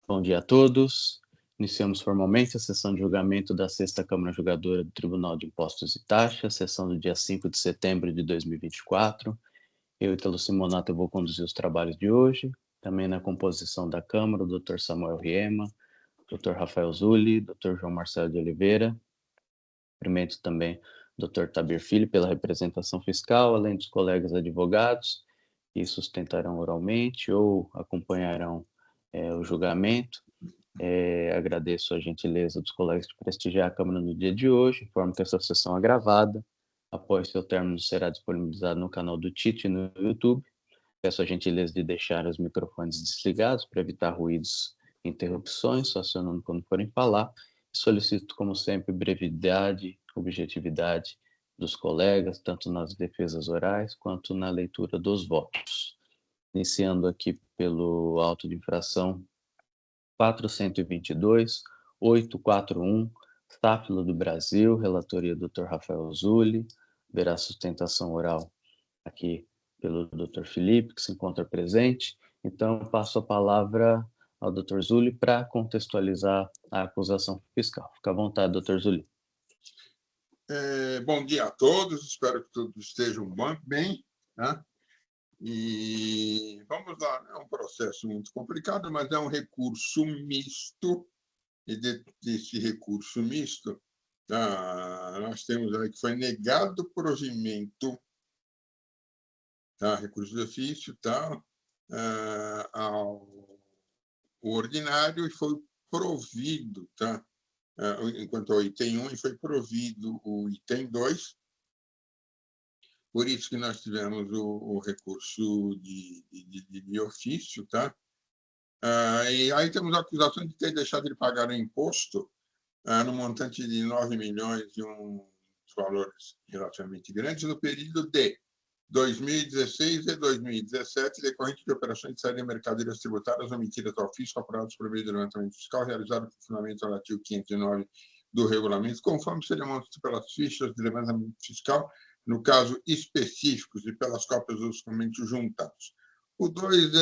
Bom dia a todos. Iniciamos formalmente a sessão de julgamento da Sexta Câmara Julgadora do Tribunal de Impostos e Taxas, sessão do dia 5 de setembro de 2024. Eu, Ítalo Simonato, vou conduzir os trabalhos de hoje. Também na composição da Câmara, o Dr. Samuel Riema, Dr. Rafael Zulli, Dr. João Marcelo de Oliveira. Cumprimento também o Dr. Tabir Filho pela representação fiscal, além dos colegas advogados que sustentarão oralmente ou acompanharão o julgamento. Agradeço a gentileza dos colegas de prestigiar a Câmara no dia de hoje. Informo que essa sessão é gravada. Após seu término, será disponibilizado no canal do TIT e no YouTube. Peço a gentileza de deixar os microfones desligados para evitar ruídos e interrupções, só acionando quando forem falar. Solicito, como sempre, brevidade, objetividade dos colegas, tanto nas defesas orais quanto na leitura dos votos. Iniciando aqui pelo auto de infração 422, 841, Sáfilo do Brasil, relatoria Dr. Rafael Zulli, verá sustentação oral aqui pelo Dr. Felipe, que se encontra presente. Então, passo a palavra ao Dr. Zulli para contextualizar a acusação fiscal. Fica à vontade, Dr. Zulli. Bom dia a todos, espero que todos estejam bem, né? E vamos lá, é um processo muito complicado, mas é um recurso misto, e desse recurso misto, nós temos aí que foi negado o provimento, recurso de ofício, ao ordinário, e foi provido, enquanto o item 1 e foi provido o item 2. Por isso que nós tivemos o recurso de ofício, e aí temos a acusação de ter deixado de pagar o imposto no montante de 9 milhões e uns valores relativamente grandes no período de 2016 e 2017, decorrente de operações de saída de mercadorias tributárias omitidas ao fisco, apuradas por meio do levantamento fiscal, realizado por fundamento ao artigo 509 do regulamento, conforme se demonstra pelas fichas de levantamento fiscal, no caso específicos, e pelas cópias dos documentos juntados. O 2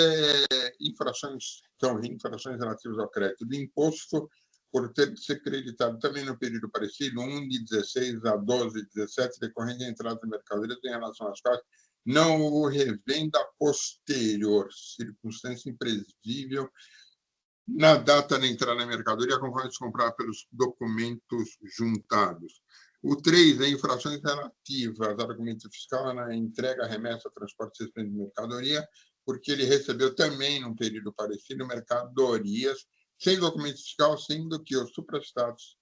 são infrações relativas ao crédito de imposto, por ter de ser creditado também no período parecido, 1 de 16 a 12 de 17, decorrente de entrada de mercadorias em relação às quais não houve revenda posterior, circunstância imprevisível na data da entrada na mercadoria, conforme se comprar pelos documentos juntados. O 3 é infrações relativas ao argumento fiscal na entrega, remessa, transporte e de mercadoria, porque ele recebeu também, num período parecido, mercadorias sem documento fiscal, sendo que os suprastados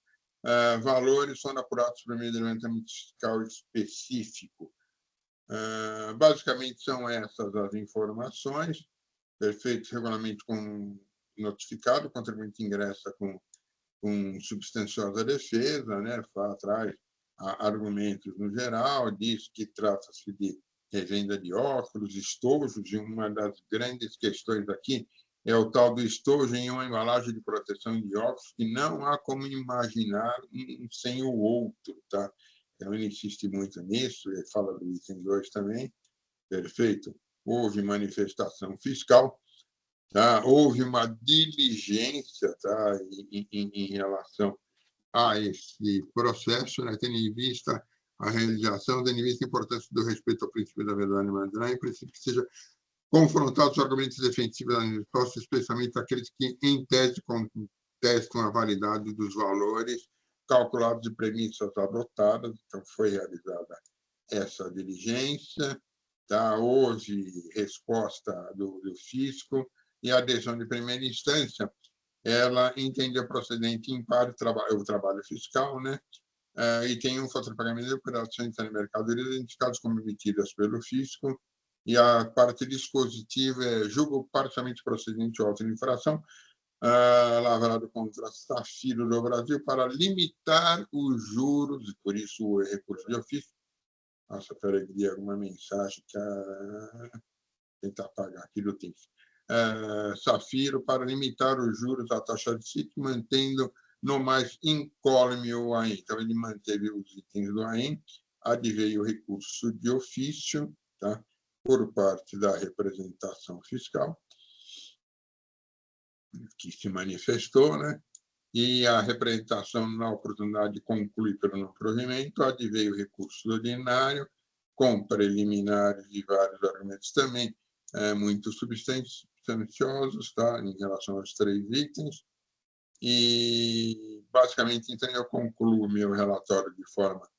valores são apurados por meio de levantamento fiscal específico. Basicamente, são essas as informações. Perfeito, regulamento notificado, o contribuinte ingressa com substanciosa defesa, traz argumentos no geral, diz que trata-se de revenda de óculos, estojos, e uma das grandes questões aqui é o tal do estojo em uma embalagem de proteção de óculos, que não há como imaginar um sem o outro, Então, ele insiste muito nisso, ele fala do item 2 também. Perfeito. Houve manifestação fiscal, houve uma diligência em relação a esse processo, tendo em vista a realização, tendo em vista a importância do respeito ao princípio da verdade mandatória, em princípio que seja confrontados os argumentos defensivos da resposta, especialmente aqueles que, em tese, contestam a validade dos valores calculados e premissas adotadas. Então, foi realizada essa diligência, houve resposta do fisco, e a adesão de primeira instância, ela entendeu procedente em parte o trabalho fiscal, e tem um fator de pagamento de operações de mercadorias identificadas como emitidas pelo fisco, e a parte dispositiva é julgo parcialmente procedente ou auto de infração, lavrado contra Sáfilo do Brasil para limitar os juros, e por isso o recurso de ofício. Nossa, peraí, li alguma mensagem que tentar apagar aqui do tempo. Safiro para limitar os juros à taxa de CIT, mantendo no mais incólume o AIM. Então, ele manteve os itens do AIM, adveio o recurso de ofício, por parte da representação fiscal. que se manifestou, né? E a representação, na oportunidade de concluir pelo não provimento, adveio o recurso ordinário, com preliminares e vários argumentos também muito substanciosos, tá? Em relação aos 3 itens. E, basicamente, então, eu concluo meu relatório de forma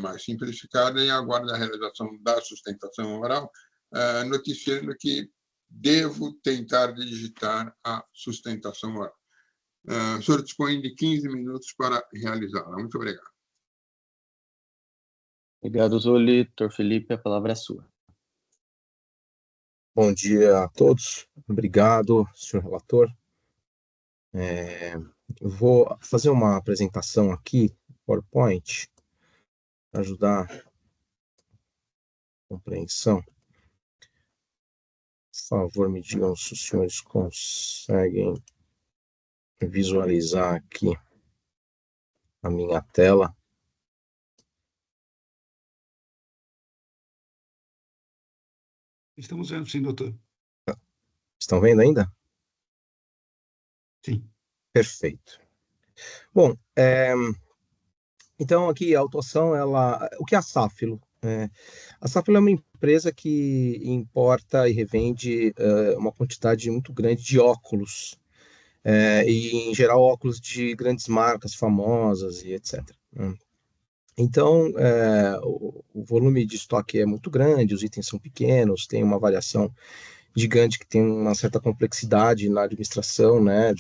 mais simplificada e aguardo a realização da sustentação oral, noticiando que devo tentar digitar a sustentação oral. O senhor dispõe de 15 minutos para realizá-la. Muito obrigado. Obrigado, Zoli. Doutor Felipe, a palavra é sua. Bom dia a todos. Obrigado, senhor relator. Eu vou fazer uma apresentação aqui, PowerPoint, para ajudar a compreensão. Por favor, me digam se os senhores conseguem visualizar aqui a minha tela. Estamos vendo, sim, doutor. Estão vendo ainda? Sim. Perfeito. Bom, então aqui a autuação, o que é a Safilo? A Safilo é uma empresa que importa e revende uma quantidade muito grande de óculos, e em geral óculos de grandes marcas famosas e etc. Então, o volume de estoque é muito grande, os itens são pequenos, tem uma variação gigante que tem uma certa complexidade na administração, né,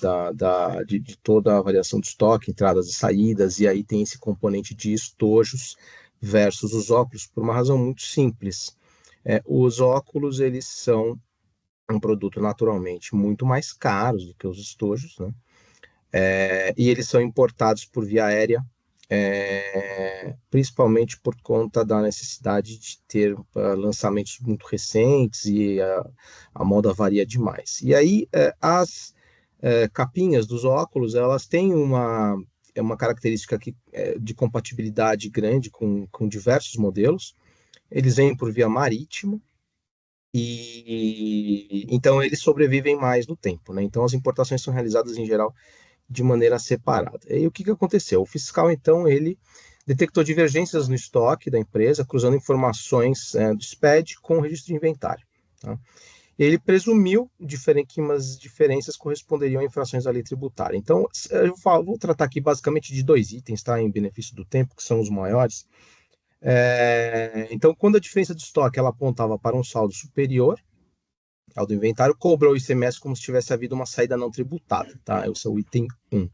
de toda a variação de estoque, entradas e saídas, e aí tem esse componente de estojos versus os óculos, por uma razão muito simples. Os óculos, eles são um produto naturalmente muito mais caros do que os estojos, né, e eles são importados por via aérea, principalmente por conta da necessidade de ter lançamentos muito recentes e a moda varia demais. E aí as capinhas dos óculos, elas têm uma característica de compatibilidade grande com diversos modelos. Eles vêm por via marítima e então eles sobrevivem mais no tempo, né? Então as importações são realizadas em geral de maneira separada. E o que aconteceu? O fiscal, então, ele detectou divergências no estoque da empresa, cruzando informações do SPED com o registro de inventário. Tá? Ele presumiu que umas diferenças corresponderiam a infrações à lei tributária. Então, eu vou tratar aqui basicamente de 2 itens, tá? Em benefício do tempo, que são os maiores. Então, quando a diferença de estoque ela apontava para um saldo superior ao do inventário, cobrou o ICMS como se tivesse havido uma saída não tributada, tá? Esse é o item 1.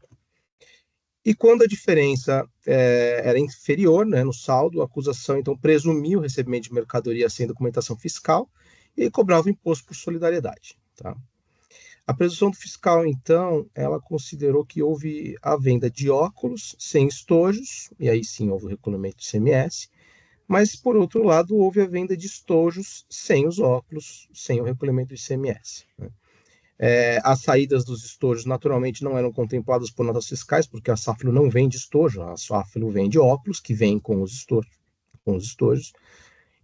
E quando a diferença era inferior, né, no saldo, a acusação, então, presumiu o recebimento de mercadoria sem documentação fiscal e cobrava o imposto por solidariedade, tá? A presunção do fiscal, então, ela considerou que houve a venda de óculos sem estojos, e aí sim houve o recolhimento do ICMS, mas, por outro lado, houve a venda de estojos sem os óculos, sem o recolhimento do ICMS. Né? As saídas dos estojos, naturalmente, não eram contempladas por notas fiscais, porque a Safilo não vende estojo, a Safilo vende óculos, que vêm com os estojos.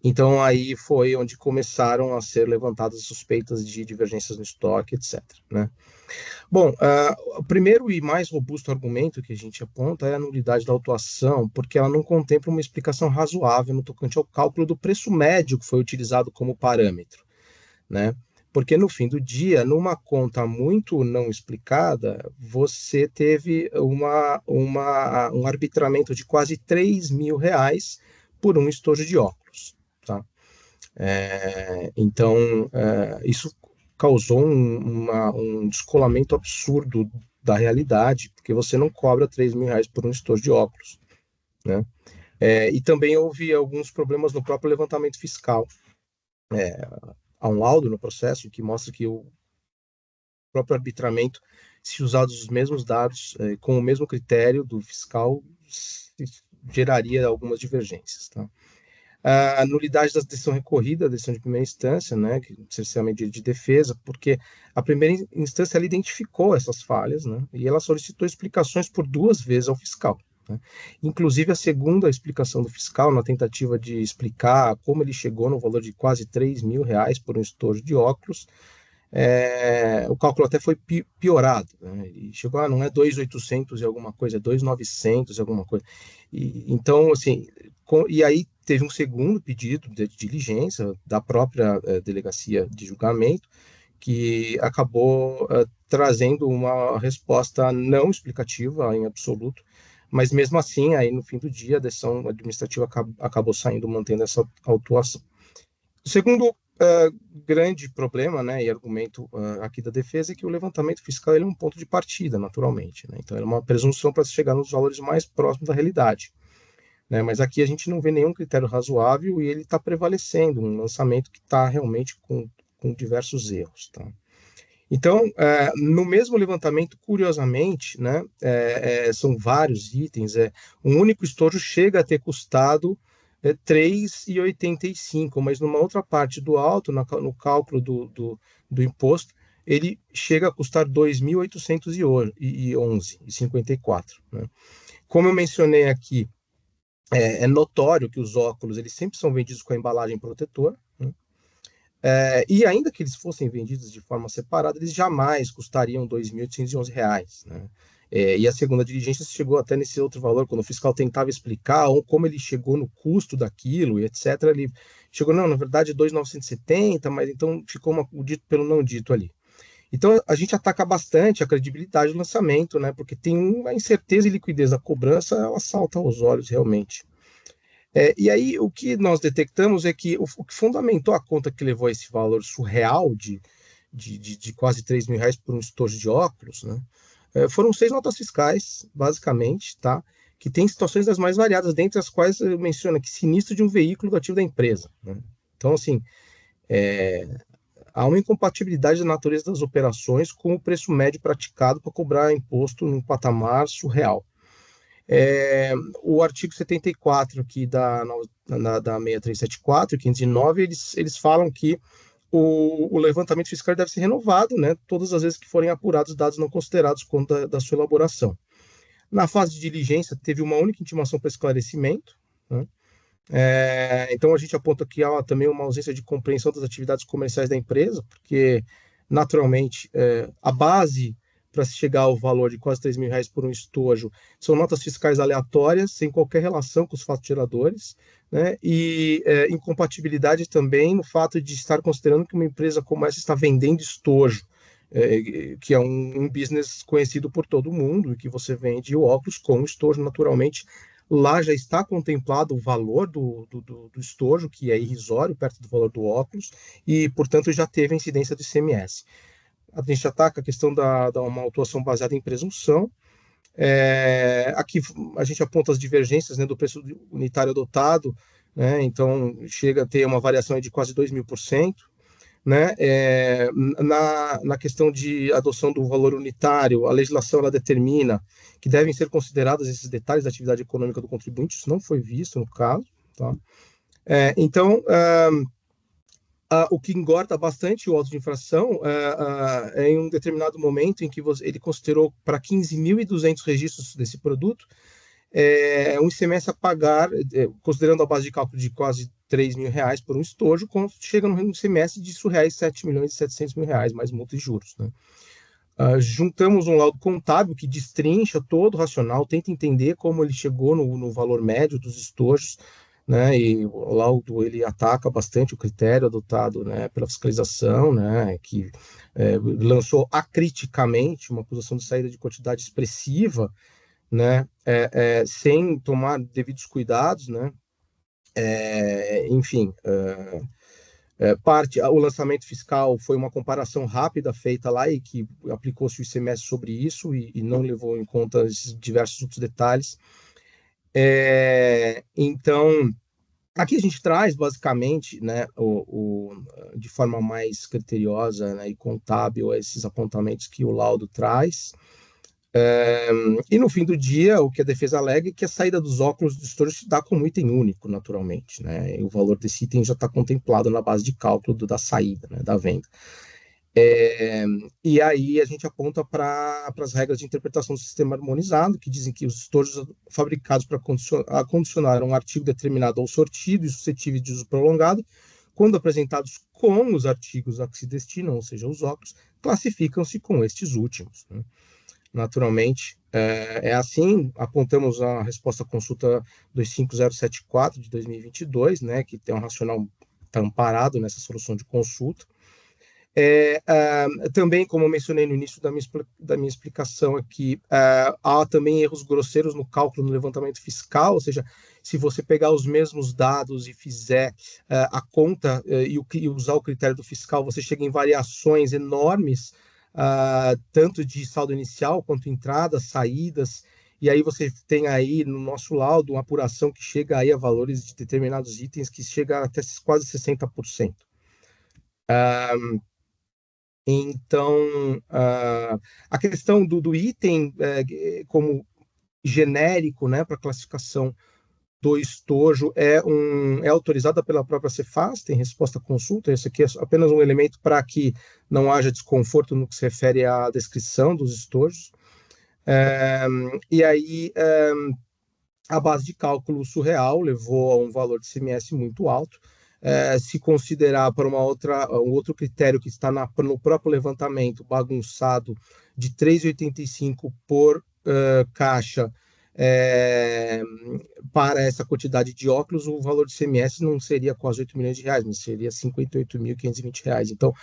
Então, aí foi onde começaram a ser levantadas suspeitas de divergências no estoque, etc. Né? Bom, o primeiro e mais robusto argumento que a gente aponta é a nulidade da autuação, porque ela não contempla uma explicação razoável no tocante ao cálculo do preço médio que foi utilizado como parâmetro, né? Porque no fim do dia, numa conta muito não explicada, você teve um arbitramento de quase R$ 3.000 por um estojo de óculos, tá? Então, isso causou um descolamento absurdo da realidade, porque você não cobra R$ 3.000 por um estojo de óculos, né? E também houve alguns problemas no próprio levantamento fiscal. Há um laudo no processo que mostra que o próprio arbitramento, se usados os mesmos dados, com o mesmo critério do fiscal, geraria algumas divergências, tá? A nulidade da decisão recorrida, a decisão de primeira instância, né, que cerceamento de defesa, porque a primeira instância ela identificou essas falhas, né, e ela solicitou explicações por 2 vezes ao fiscal. Né. Inclusive, a segunda explicação do fiscal, na tentativa de explicar como ele chegou no valor de quase R$ 3.000 por um estojo de óculos, o cálculo até foi piorado, né? E chegou, não é 2.800 e alguma coisa, é 2.900 e alguma coisa. Então, assim, e aí teve um segundo pedido de diligência da própria delegacia de julgamento, que acabou trazendo uma resposta não explicativa em absoluto, mas mesmo assim, aí no fim do dia, a decisão administrativa acabou saindo, mantendo essa autuação. O segundo grande problema, né, e argumento aqui da defesa é que o levantamento fiscal ele é um ponto de partida, naturalmente, né? Então, é uma presunção para se chegar nos valores mais próximos da realidade, né? Mas aqui a gente não vê nenhum critério razoável e ele está prevalecendo um lançamento que está realmente com diversos erros, tá? Então, no mesmo levantamento, curiosamente, né, são vários itens, um único estojo chega a ter custado 3,85, mas numa outra parte do alto, no cálculo do imposto, ele chega a custar 2.811,54, né? Como eu mencionei aqui, é notório que os óculos eles sempre são vendidos com a embalagem protetora, né? E ainda que eles fossem vendidos de forma separada, eles jamais custariam R$ 2.811, né? E a segunda diligência chegou até nesse outro valor, quando o fiscal tentava explicar como ele chegou no custo daquilo e etc. Ele chegou, não, na verdade, 2.970, mas então ficou o dito pelo não dito ali. Então, a gente ataca bastante a credibilidade do lançamento, né? Porque tem uma incerteza e liquidez da cobrança, ela salta aos olhos realmente. E aí, o que nós detectamos é que o que fundamentou a conta que levou a esse valor surreal de quase R$ 3.000 por um estojo de óculos, né? Foram 6 notas fiscais, basicamente, tá? Que tem situações das mais variadas, dentre as quais eu menciono aqui sinistro de um veículo do ativo da empresa, né? Então, assim, há uma incompatibilidade da natureza das operações com o preço médio praticado para cobrar imposto num patamar surreal. O artigo 74 aqui da 6374 e 509, eles falam que o levantamento fiscal deve ser renovado, né, todas as vezes que forem apurados dados não considerados quando da sua elaboração. Na fase de diligência, teve uma única intimação para esclarecimento, né? Então, a gente aponta que há também uma ausência de compreensão das atividades comerciais da empresa, porque, naturalmente, a base para se chegar ao valor de quase R$ 3.000 por um estojo são notas fiscais aleatórias, sem qualquer relação com os fatos geradores, né? E incompatibilidade também no fato de estar considerando que uma empresa como essa está vendendo estojo, que é um business conhecido por todo mundo, e que você vende o óculos com estojo, naturalmente. Lá já está contemplado o valor do estojo, que é irrisório, perto do valor do óculos, e, portanto, já teve a incidência do ICMS. A gente ataca a questão da uma autuação baseada em presunção. Aqui a gente aponta as divergências, né, do preço unitário adotado, né? Então, chega a ter uma variação de quase 2.000%. Né? Na questão de adoção do valor unitário, a legislação ela determina que devem ser considerados esses detalhes da atividade econômica do contribuinte, isso não foi visto no caso, tá? Então, o que engorda bastante o auto de infração é em um determinado momento em que ele considerou para 15.200 registros desse produto, um ICMS a pagar, considerando a base de cálculo de quase R$ 3.000 por um estojo, quando chega no ICMS de surreais R$ 7.700.000, mais multa e juros, né? Juntamos um laudo contábil que destrincha todo o racional, tenta entender como ele chegou no valor médio dos estojos, né? E o laudo ele ataca bastante o critério adotado, né, pela fiscalização, né, que lançou acriticamente uma acusação de saída de quantidade expressiva, né, sem tomar devidos cuidados, né? Enfim, o lançamento fiscal foi uma comparação rápida feita lá e que aplicou-se o ICMS sobre isso e não levou em conta esses diversos outros detalhes. Então, aqui a gente traz basicamente, né, de forma mais criteriosa, né, e contábil esses apontamentos que o laudo traz. E no fim do dia, o que a defesa alega é que a saída dos óculos do estojo se dá como item único, naturalmente, né? E o valor desse item já está contemplado na base de cálculo da saída, né, da venda. E aí a gente aponta para as regras de interpretação do sistema harmonizado, que dizem que os estojos fabricados para acondicionar um artigo determinado ou sortido e suscetível de uso prolongado quando apresentados com os artigos a que se destinam, ou seja, os óculos, classificam-se com estes últimos, né? Naturalmente, é assim, apontamos a resposta à consulta 25074 de 2022, né, que tem um racional tá amparado nessa solução de consulta. Também, como eu mencionei no início da minha explicação aqui, há também erros grosseiros no cálculo, no levantamento fiscal, ou seja, se você pegar os mesmos dados e fizer a conta e usar o critério do fiscal, você chega em variações enormes, tanto de saldo inicial quanto entradas, saídas, e aí você tem aí no nosso laudo uma apuração que chega aí a valores de determinados itens que chega até quase 60%. Então, a questão do item como genérico, né, para classificação do estojo é autorizada pela própria Cefaz, tem resposta à consulta. Esse aqui é apenas um elemento para que não haja desconforto no que se refere à descrição dos estojos. E aí, a base de cálculo surreal levou a um valor de CMS muito alto. Se considerar para um outro critério que está no próprio levantamento, bagunçado, de 3,85 por caixa, para essa quantidade de óculos, o valor de CMS não seria quase 8 milhões de reais, mas seria 58.520 reais. Então,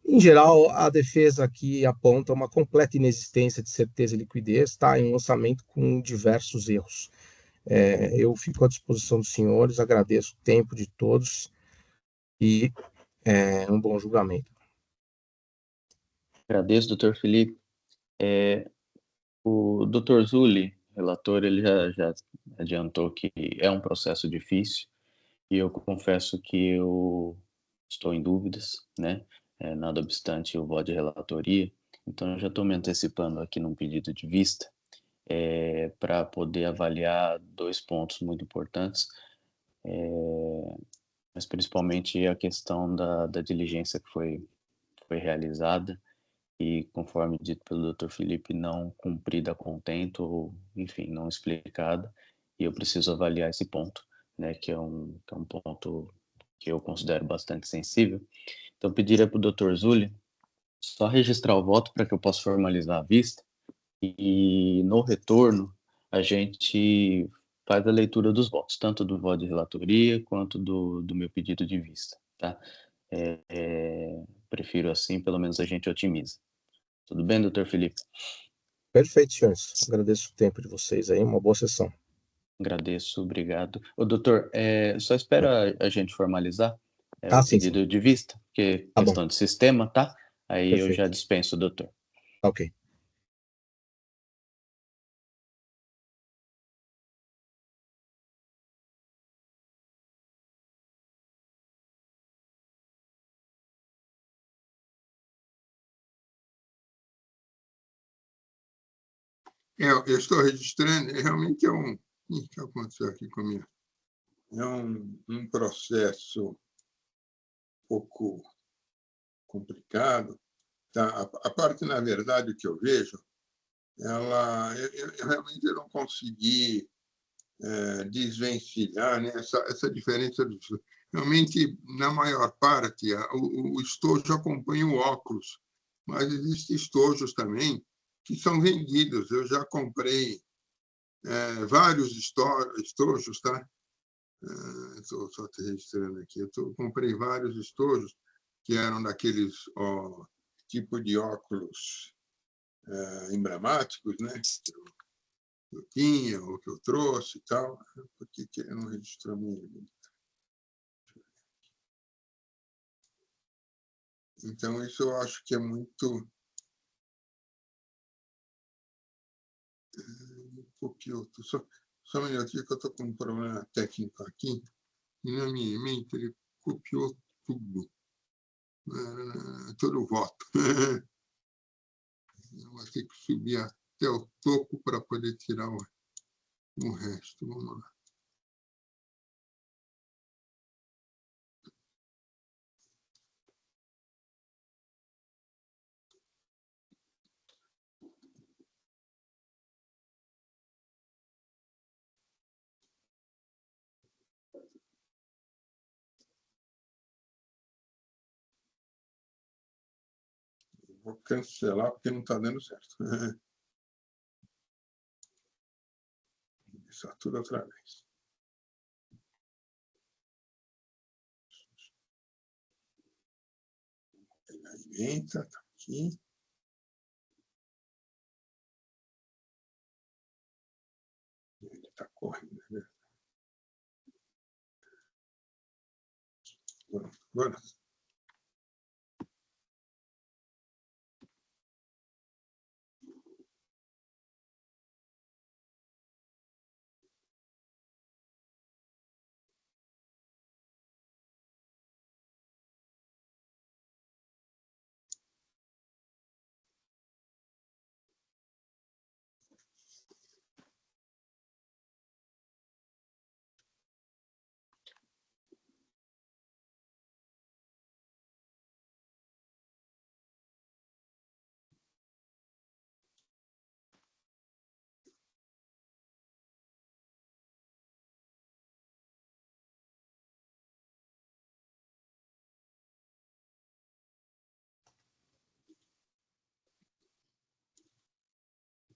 em geral, a defesa aqui aponta uma completa inexistência de certeza e liquidez, tá? Em um lançamento com diversos erros. Eu fico à disposição dos senhores, agradeço o tempo de todos e um bom julgamento. Agradeço, doutor Felipe. O doutor Zulli, relator, ele já adiantou que é um processo difícil e eu confesso que eu estou em dúvidas, né? Nada obstante o voto de relatoria, então eu já estou me antecipando aqui num pedido de vista para poder avaliar dois pontos muito importantes, mas principalmente a questão da diligência que foi realizada e, conforme dito pelo Dr. Felipe, não cumprida a contento, ou, enfim, não explicada, e eu preciso avaliar esse ponto, né, que é um ponto que eu considero bastante sensível. Então, pediria para o Dr. Zulli só registrar o voto para que eu possa formalizar a vista, e no retorno a gente faz a leitura dos votos, tanto do voto de relatoria quanto do meu pedido de vista, tá? Prefiro assim, pelo menos a gente otimiza. Tudo bem, doutor Felipe? Perfeito, senhores. Agradeço o tempo de vocês aí, uma boa sessão. Agradeço, obrigado. Ô, doutor, só espera a gente formalizar o Sim, sim. pedido de vista, porque Tá bom. questão de sistema, tá? Aí eu já Perfeito. dispenso o doutor. Tá ok. Eu estou registrando, realmente o que aconteceu aqui comigo? É um processo um pouco complicado. Tá? A parte, na verdade, que eu vejo, eu realmente não consegui desvencilhar, né, essa diferença. Realmente, na maior parte, o estojo acompanha o óculos, mas existem estojos também que são vendidos. Eu já comprei vários estojos, tá? Estou só te registrando aqui. Comprei vários estojos que eram daqueles tipo de óculos emblemáticos, né? Que eu tinha, ou que eu trouxe e tal. Por que ele não registrou minha? Então, isso eu acho que é muito. Copiou. Só um minutinho que eu estou com um problema técnico aqui. E na minha mente ele copiou tudo. Todo o voto. Eu vou ter que subir até o topo para poder tirar o resto. Vamos lá. Vou cancelar porque não está dando certo. Começar tudo outra vez. Está aqui. Ele está correndo, né? Agora.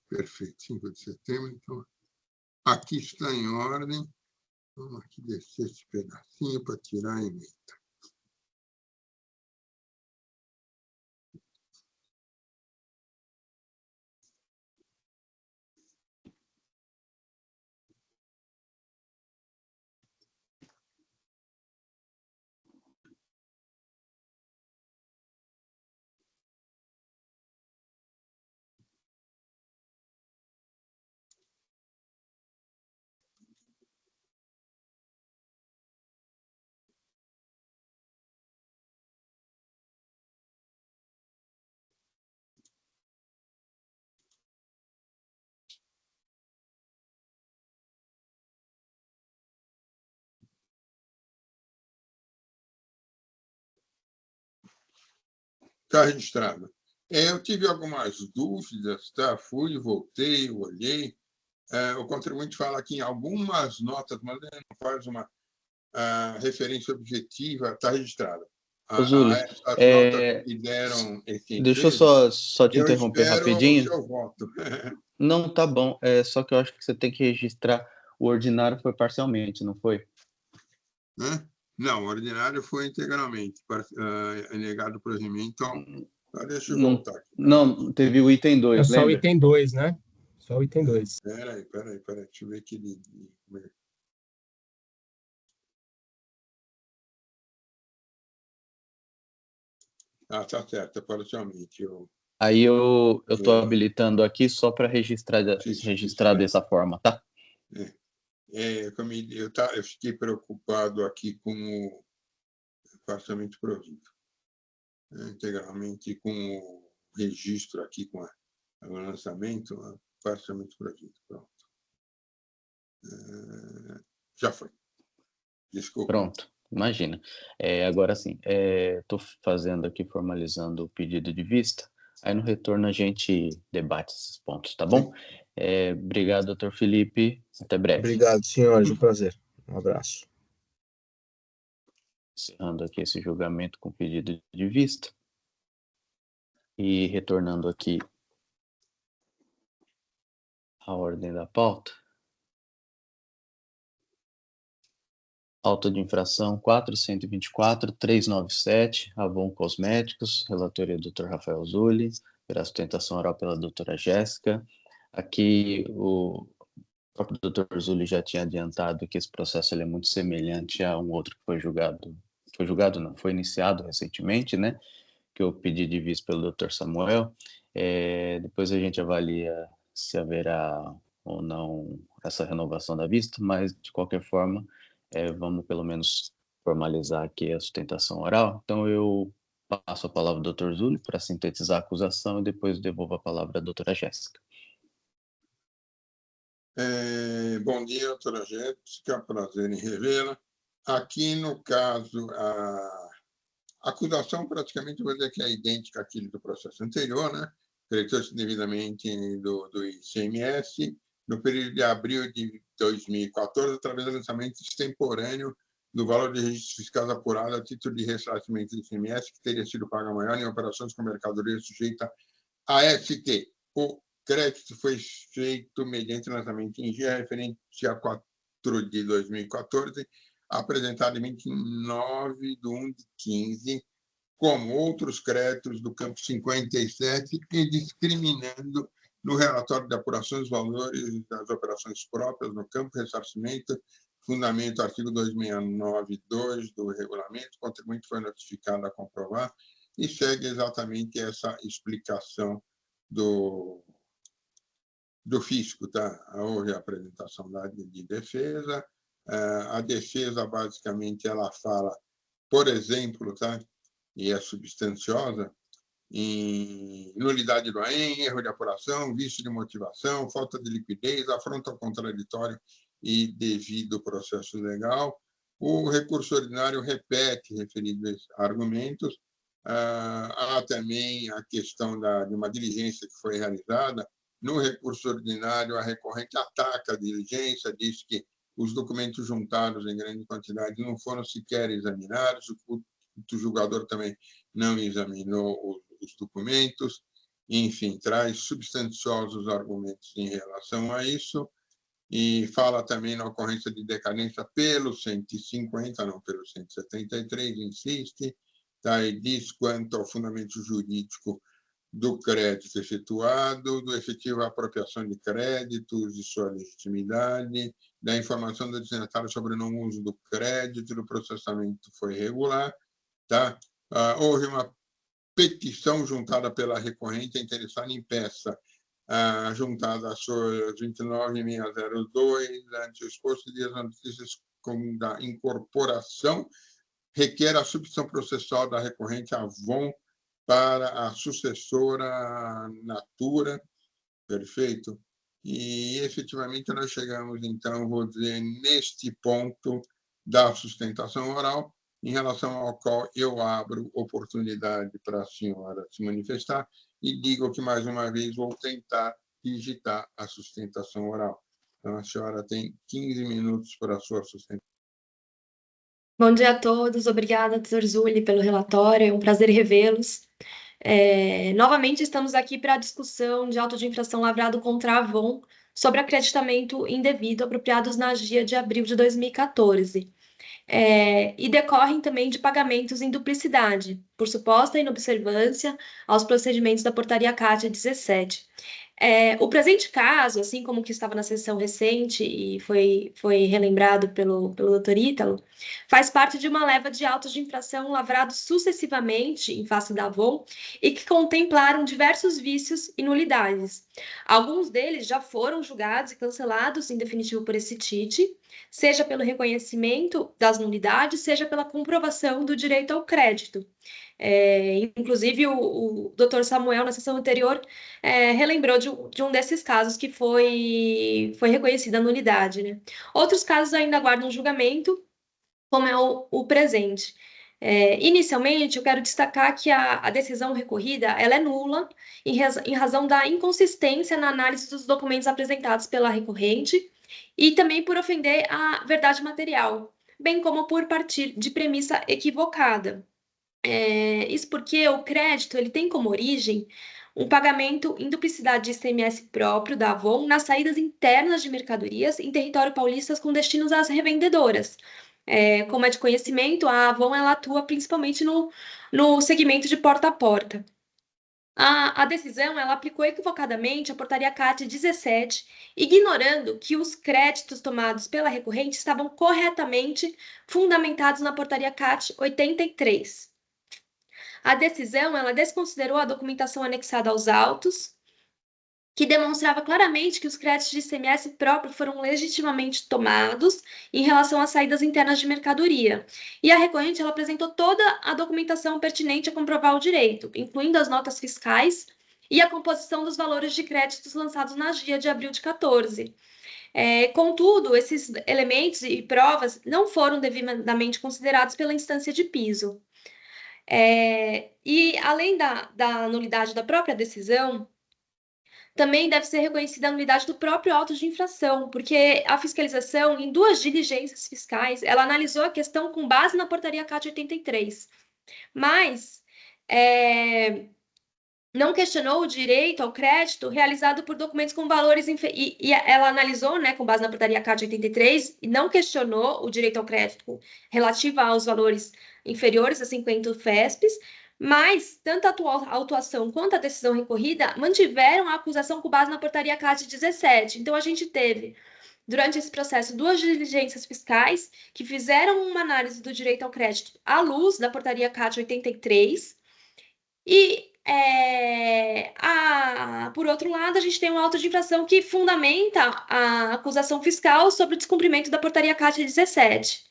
Perfeito, 5 de setembro. Então, aqui está em ordem. Vamos aqui descer esse pedacinho para tirar a emenda. Está registrado. Eu tive algumas dúvidas, tá? Fui, voltei, olhei. O contribuinte fala aqui em algumas notas, mas ele não faz uma referência objetiva, está registrada. Zuli, As notas que deram esse deixa eu ensejo, só te interromper espero rapidinho. o seu voto. Não, tá bom. Só que eu acho que você tem que registrar. O ordinário foi parcialmente, não foi? Não, o ordinário foi integralmente negado o prosseguimento. Então, deixa eu Não, voltar aqui. não, teve o item 2, É só o lembra? item 2, né? Só o item 2. Peraí. Deixa eu ver aqui. Tá certo, é parcialmente. Aí eu estou habilitando aqui só para registrar dessa forma, tá? Eu fiquei preocupado aqui com o parcialmente provido. Integralmente com o registro aqui, com o lançamento, parcialmente provido. Pronto. Já foi. Desculpa. Pronto, imagina. Agora sim, estou fazendo aqui, formalizando o pedido de vista. Aí no retorno a gente debate esses pontos, tá bom? Obrigado, doutor Felipe. Até breve. Obrigado, senhores. Um prazer. Um abraço. Encerrando aqui esse julgamento com pedido de vista. E retornando aqui à ordem da pauta. Auto de infração 4.124.397, Avon Cosméticos, relatoria do Dr. Rafael Zuli, pela sustentação oral pela doutora Jéssica. Aqui o próprio Dr. Zuli já tinha adiantado que esse processo ele é muito semelhante a um outro que foi julgado não, foi iniciado recentemente, né? Que eu pedi de vista pelo Dr. Samuel. Depois a gente avalia se haverá ou não essa renovação da vista, mas de qualquer forma vamos pelo menos formalizar aqui a sustentação oral. Então eu passo a palavra ao Dr. Zuli para sintetizar a acusação e depois devolvo a palavra à doutora Jéssica. Bom dia, doutora Jéssica, prazer em revê-la. Aqui, no caso, a acusação praticamente vou dizer que é idêntica àquele do processo anterior, né? Creditou-se devidamente do ICMS no período de abril de 2014, através do lançamento extemporâneo do valor de registros fiscais apurado a título de ressarcimento de ICMS que teria sido pago maior em operações com mercadoria sujeita a ST. O crédito foi feito mediante lançamento em dia referente a 4 de 2014, apresentado em 29/1/15, como outros créditos do campo 57 e discriminando no relatório de apuração os valores das operações próprias no campo ressarcimento, fundamento artigo 269(2) do regulamento, o contribuinte foi notificado a comprovar e segue exatamente essa explicação do fisco, tá? Houve a apresentação de defesa, a defesa basicamente ela fala, por exemplo, tá? E é substanciosa, em nulidade do AEM, erro de apuração, vício de motivação, falta de liquidez, afronta ao contraditório e devido processo legal. O recurso ordinário repete referidos argumentos. Há também a questão de uma diligência que foi realizada. No recurso ordinário, a recorrente ataca a diligência, diz que os documentos juntados em grande quantidade não foram sequer examinados, o julgador também não examinou os documentos, enfim, traz substanciosos argumentos em relação a isso, e fala também na ocorrência de decadência pelo 150, não pelo 173, insiste, tá? E diz quanto ao fundamento jurídico do crédito efetuado, do efetiva apropriação de créditos e sua legitimidade, da informação do destinatário sobre o não uso do crédito, do processamento foi regular, tá? Houve uma petição juntada pela recorrente interessada em peça, juntada às suas 29.602, ante o exposto de as notícias como da incorporação, requer a substituição processual da recorrente Avon para a sucessora Natura, perfeito? E, efetivamente, nós chegamos, então, vou dizer, neste ponto da sustentação oral, em relação ao qual eu abro oportunidade para a senhora se manifestar e digo que, mais uma vez, vou tentar digitar a sustentação oral. Então, a senhora tem 15 minutos para a sua sustentação. Bom dia a todos, obrigada, doutor Zulli, pelo relatório, é um prazer revê-los. Novamente estamos aqui para a discussão de auto de infração lavrado contra a Avon sobre acreditamento indevido apropriados na AGIA de abril de 2014. E decorrem também de pagamentos em duplicidade, por suposta inobservância aos procedimentos da Portaria CAT 17. O presente caso, assim como o que estava na sessão recente e foi relembrado pelo Dr. Ítalo, faz parte de uma leva de autos de infração lavrados sucessivamente em face da Avon e que contemplaram diversos vícios e nulidades. Alguns deles já foram julgados e cancelados em definitivo por esse TIT, seja pelo reconhecimento das nulidades, seja pela comprovação do direito ao crédito. Inclusive, o Dr. Samuel, na sessão anterior, relembrou de um desses casos que foi reconhecida a nulidade, né? Outros casos ainda aguardam julgamento, como é o presente. Inicialmente, eu quero destacar que a decisão recorrida ela é nula em razão da inconsistência na análise dos documentos apresentados pela recorrente e também por ofender a verdade material, bem como por partir de premissa equivocada. Isso porque o crédito ele tem como origem um pagamento em duplicidade de ICMS próprio da Avon nas saídas internas de mercadorias em território paulista com destinos às revendedoras. Como é de conhecimento, a Avon ela atua principalmente no segmento de porta a porta. A decisão ela aplicou equivocadamente a Portaria CAT 17, ignorando que os créditos tomados pela recorrente estavam corretamente fundamentados na Portaria CAT 83. A decisão ela desconsiderou a documentação anexada aos autos, que demonstrava claramente que os créditos de ICMS próprio foram legitimamente tomados em relação às saídas internas de mercadoria. E a recorrente ela apresentou toda a documentação pertinente a comprovar o direito, incluindo as notas fiscais e a composição dos valores de créditos lançados na AGIA de abril de 14. Contudo, esses elementos e provas não foram devidamente considerados pela instância de piso. E além da nulidade da própria decisão, também deve ser reconhecida a nulidade do próprio auto de infração, porque a fiscalização, em 2 diligências fiscais, ela analisou a questão com base na portaria CAT 83, mas não questionou o direito ao crédito realizado por documentos com valores e ela analisou, né, com base na portaria CAT 83, e não questionou o direito ao crédito relativo aos valores inferiores a 50 FESPs, mas tanto a autuação quanto a decisão recorrida mantiveram a acusação com base na portaria CAT 17. Então, a gente teve, durante esse processo, 2 diligências fiscais que fizeram uma análise do direito ao crédito à luz da portaria CAT 83, e, por outro lado, a gente tem um auto de infração que fundamenta a acusação fiscal sobre o descumprimento da portaria CAT 17.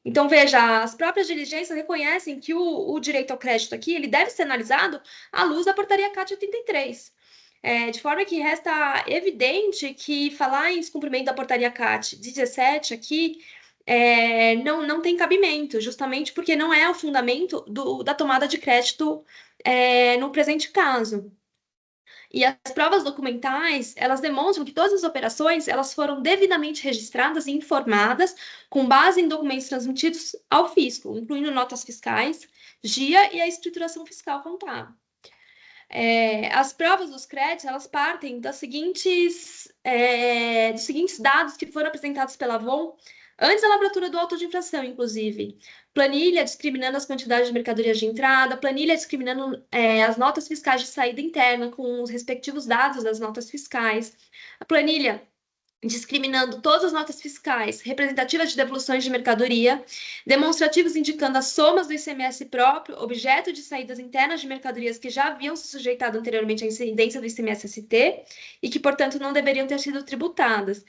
Então, veja, as próprias diligências reconhecem que o direito ao crédito aqui ele deve ser analisado à luz da portaria CAT 83. De forma que resta evidente que falar em descumprimento da portaria CAT 17 aqui não tem cabimento, justamente porque não é o fundamento da tomada de crédito no presente caso. E as provas documentais, elas demonstram que todas as operações, elas foram devidamente registradas e informadas com base em documentos transmitidos ao fisco, incluindo notas fiscais, GIA e a escrituração fiscal contábil. As provas dos créditos, elas partem dos seguintes dados que foram apresentados pela Avon antes da lavratura do auto de infração, inclusive. Planilha discriminando as quantidades de mercadorias de entrada, planilha discriminando as notas fiscais de saída interna com os respectivos dados das notas fiscais, a planilha discriminando todas as notas fiscais representativas de devoluções de mercadoria, demonstrativos indicando as somas do ICMS próprio, objeto de saídas internas de mercadorias que já haviam se sujeitado anteriormente à incidência do ICMS-ST e que, portanto, não deveriam ter sido tributadas.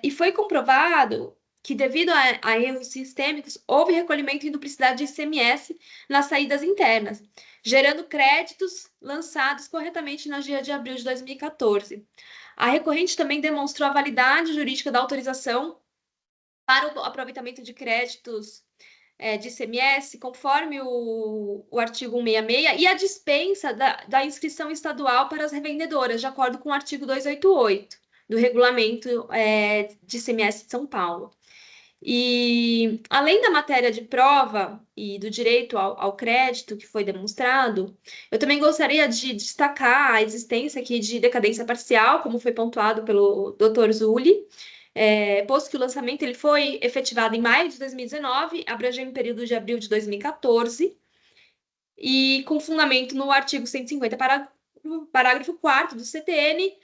E foi comprovado que, devido a erros sistêmicos, houve recolhimento em duplicidade de ICMS nas saídas internas, gerando créditos lançados corretamente na GIA de abril de 2014. A recorrente também demonstrou a validade jurídica da autorização para o aproveitamento de créditos de ICMS, conforme o artigo 166, e a dispensa da inscrição estadual para as revendedoras, de acordo com o artigo 288 do regulamento de ICMS de São Paulo. E, além da matéria de prova e do direito ao crédito que foi demonstrado, eu também gostaria de destacar a existência aqui de decadência parcial, como foi pontuado pelo Dr. Zulli, posto que o lançamento ele foi efetivado em maio de 2019, abrangendo o período de abril de 2014, e com fundamento no artigo 150, parágrafo 4º do CTN,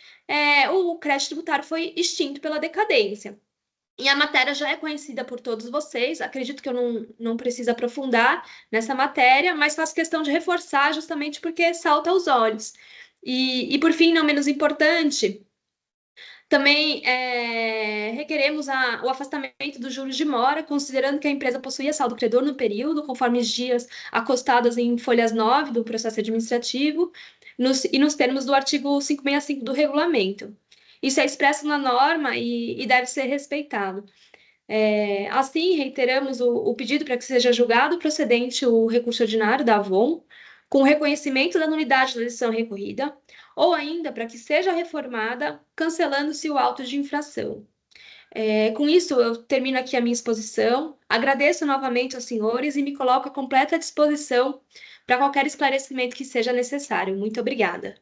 o crédito tributário foi extinto pela decadência. E a matéria já é conhecida por todos vocês, acredito que eu não preciso aprofundar nessa matéria, mas faço questão de reforçar justamente porque salta aos olhos. E por fim, não menos importante, também requeremos o afastamento dos juros de mora, considerando que a empresa possuía saldo credor no período, conforme os dias acostados em folhas 9 do processo administrativo, e nos termos do artigo 565 do regulamento. Isso é expresso na norma e deve ser respeitado. Assim, reiteramos o pedido para que seja julgado procedente o recurso ordinário da Avon, com reconhecimento da nulidade da decisão recorrida, ou ainda para que seja reformada, cancelando-se o auto de infração. Com isso, eu termino aqui a minha exposição. Agradeço novamente aos senhores e me coloco à completa disposição para qualquer esclarecimento que seja necessário. Muito obrigada.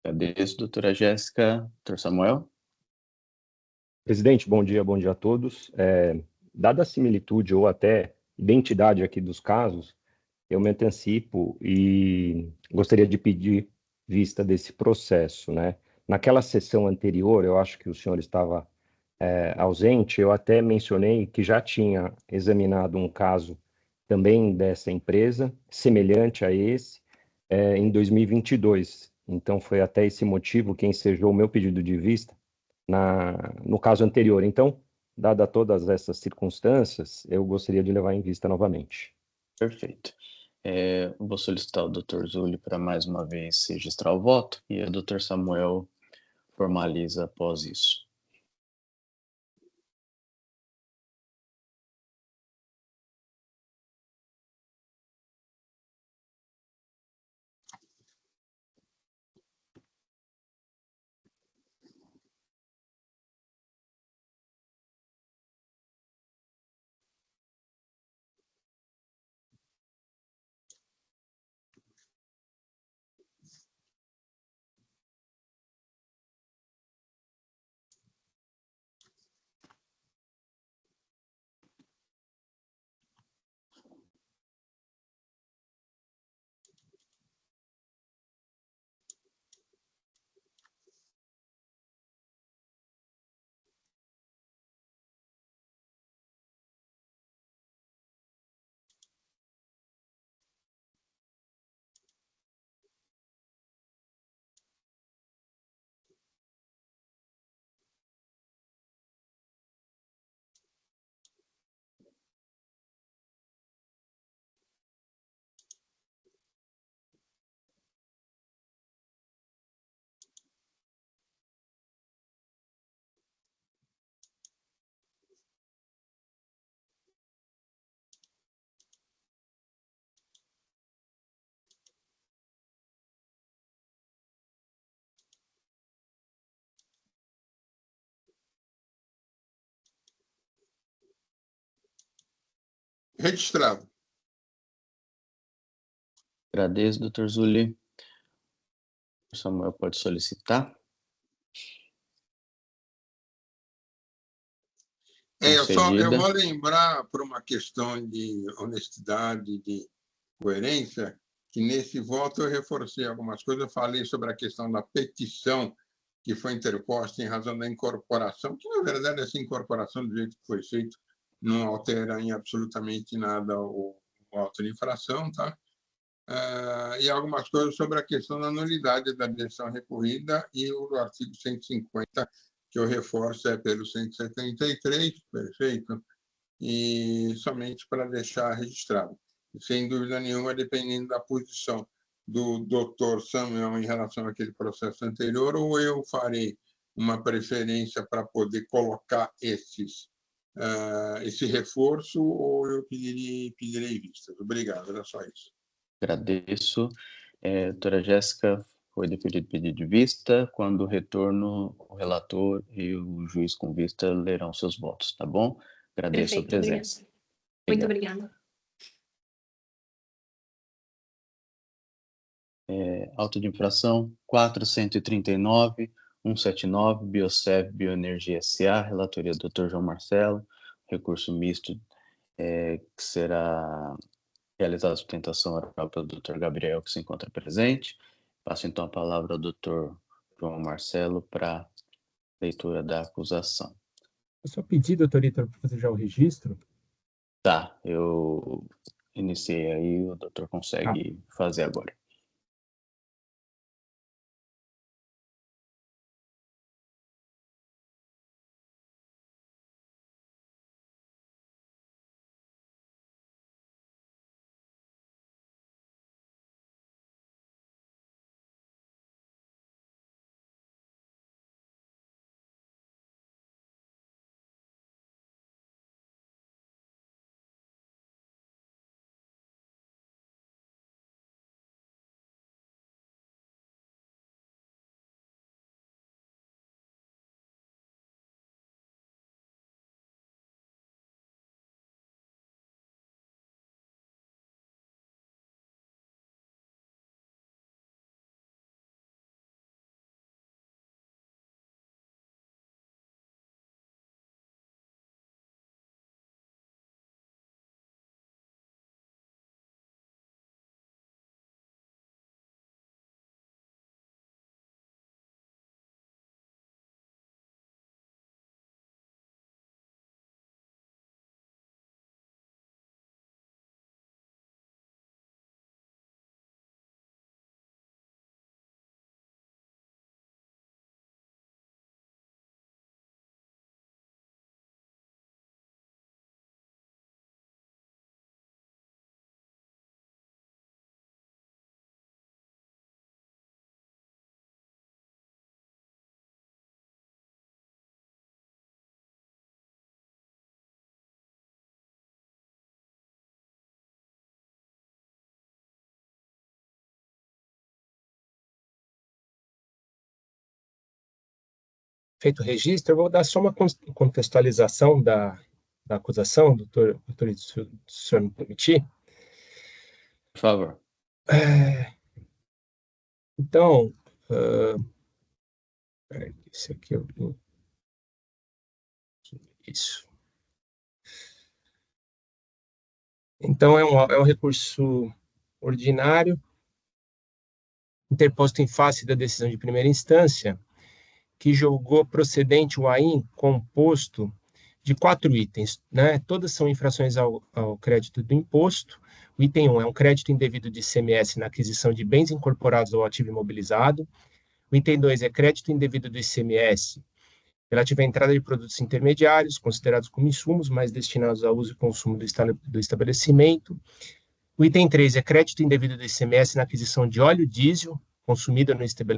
Agradeço, doutora Jéssica. Doutor Samuel? Presidente, bom dia a todos. Dada a similitude ou até identidade aqui dos casos, eu me antecipo e gostaria de pedir vista desse processo, né? Naquela sessão anterior, eu acho que o senhor estava ausente, eu até mencionei que já tinha examinado um caso também dessa empresa, semelhante a esse, em 2022. Então, foi até esse motivo que ensejou o meu pedido de vista no caso anterior. Então, dada todas essas circunstâncias, eu gostaria de levar em vista novamente. Perfeito. Vou solicitar o Dr. Zulli para mais uma vez registrar o voto e o Dr. Samuel formaliza após isso. Registrado. Agradeço, doutor Zulli. O Samuel pode solicitar. Eu vou lembrar, por uma questão de honestidade, de coerência, que nesse voto eu reforcei algumas coisas. Eu falei sobre a questão da petição que foi interposta em razão da incorporação, que, na verdade, essa incorporação, do jeito que foi feito, não altera em absolutamente nada o auto de infração, tá? E algumas coisas sobre a questão da nulidade da decisão recorrida e o artigo 150, que eu reforço é pelo 173, perfeito, e somente para deixar registrado. Sem dúvida nenhuma, dependendo da posição do doutor Samuel em relação àquele processo anterior, ou eu farei uma preferência para poder colocar esse reforço, ou eu pedirei vistas. Obrigado, era só isso. Agradeço. Doutora Jéssica, foi deferido pedido de vista. Quando retorno, o relator e o juiz com vista lerão seus votos, tá bom? Agradeço a presença. Muito obrigada. Auto de infração 4.139.179, Biosev Bioenergia S.A., relatoria do Dr. João Marcelo, recurso misto que será realizado a sustentação oral pelo Dr. Gabriel, que se encontra presente. Passo então a palavra ao Dr. João Marcelo para leitura da acusação. Eu só pedi, doutor Ítalo, para fazer já o registro. Tá, eu iniciei aí, o doutor consegue fazer agora. Feito o registro, eu vou dar só uma contextualização da acusação, doutor, se o senhor me permitir. Por favor. Então, esse aqui eu... Isso. Então, é um recurso ordinário, interposto em face da decisão de primeira instância, que julgou procedente o AIM composto de 4 itens, né? Todas são infrações ao crédito do imposto. O item 1 é um crédito indevido de ICMS na aquisição de bens incorporados ao ativo imobilizado. O item 2 é crédito indevido do ICMS relativo à entrada de produtos intermediários, considerados como insumos, mas destinados ao uso e consumo do estabelecimento. O item 3 é crédito indevido do ICMS na aquisição de óleo diesel consumido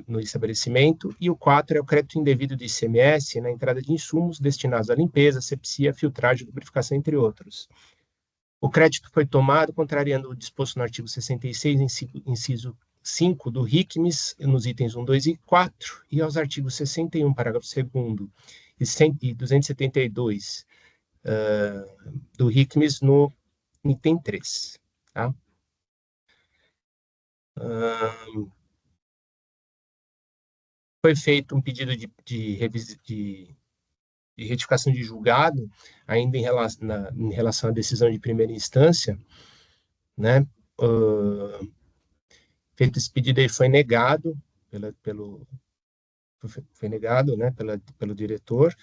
no estabelecimento, e o 4 é o crédito indevido de ICMS na entrada de insumos destinados à limpeza, asepsia, filtragem, lubrificação, entre outros. O crédito foi tomado contrariando o disposto no artigo 66, inciso 5 do RICMES, nos itens 1, 2 e 4, e aos artigos 61, parágrafo 2º, e 272 do RICMES no item 3. Tá? Foi feito um pedido de retificação de julgado, ainda em relação à decisão de primeira instância, né? Feito esse pedido aí, foi negado foi negado, né, pelo diretor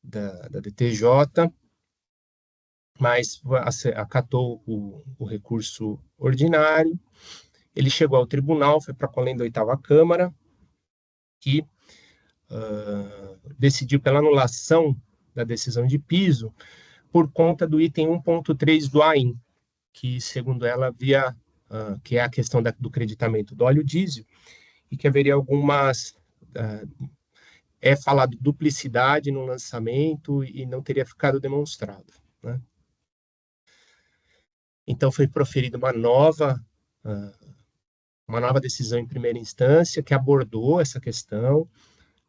da DTJ, mas acatou o recurso ordinário. Ele chegou ao tribunal, foi para a colenda da 8ª Câmara, que decidiu pela anulação da decisão de piso por conta do item 1.3 do AIN, que, segundo ela, havia, que é a questão do creditamento do óleo diesel, e que haveria algumas... é falado duplicidade no lançamento e não teria ficado demonstrado, né? Então, foi proferida uma nova decisão em primeira instância que abordou essa questão,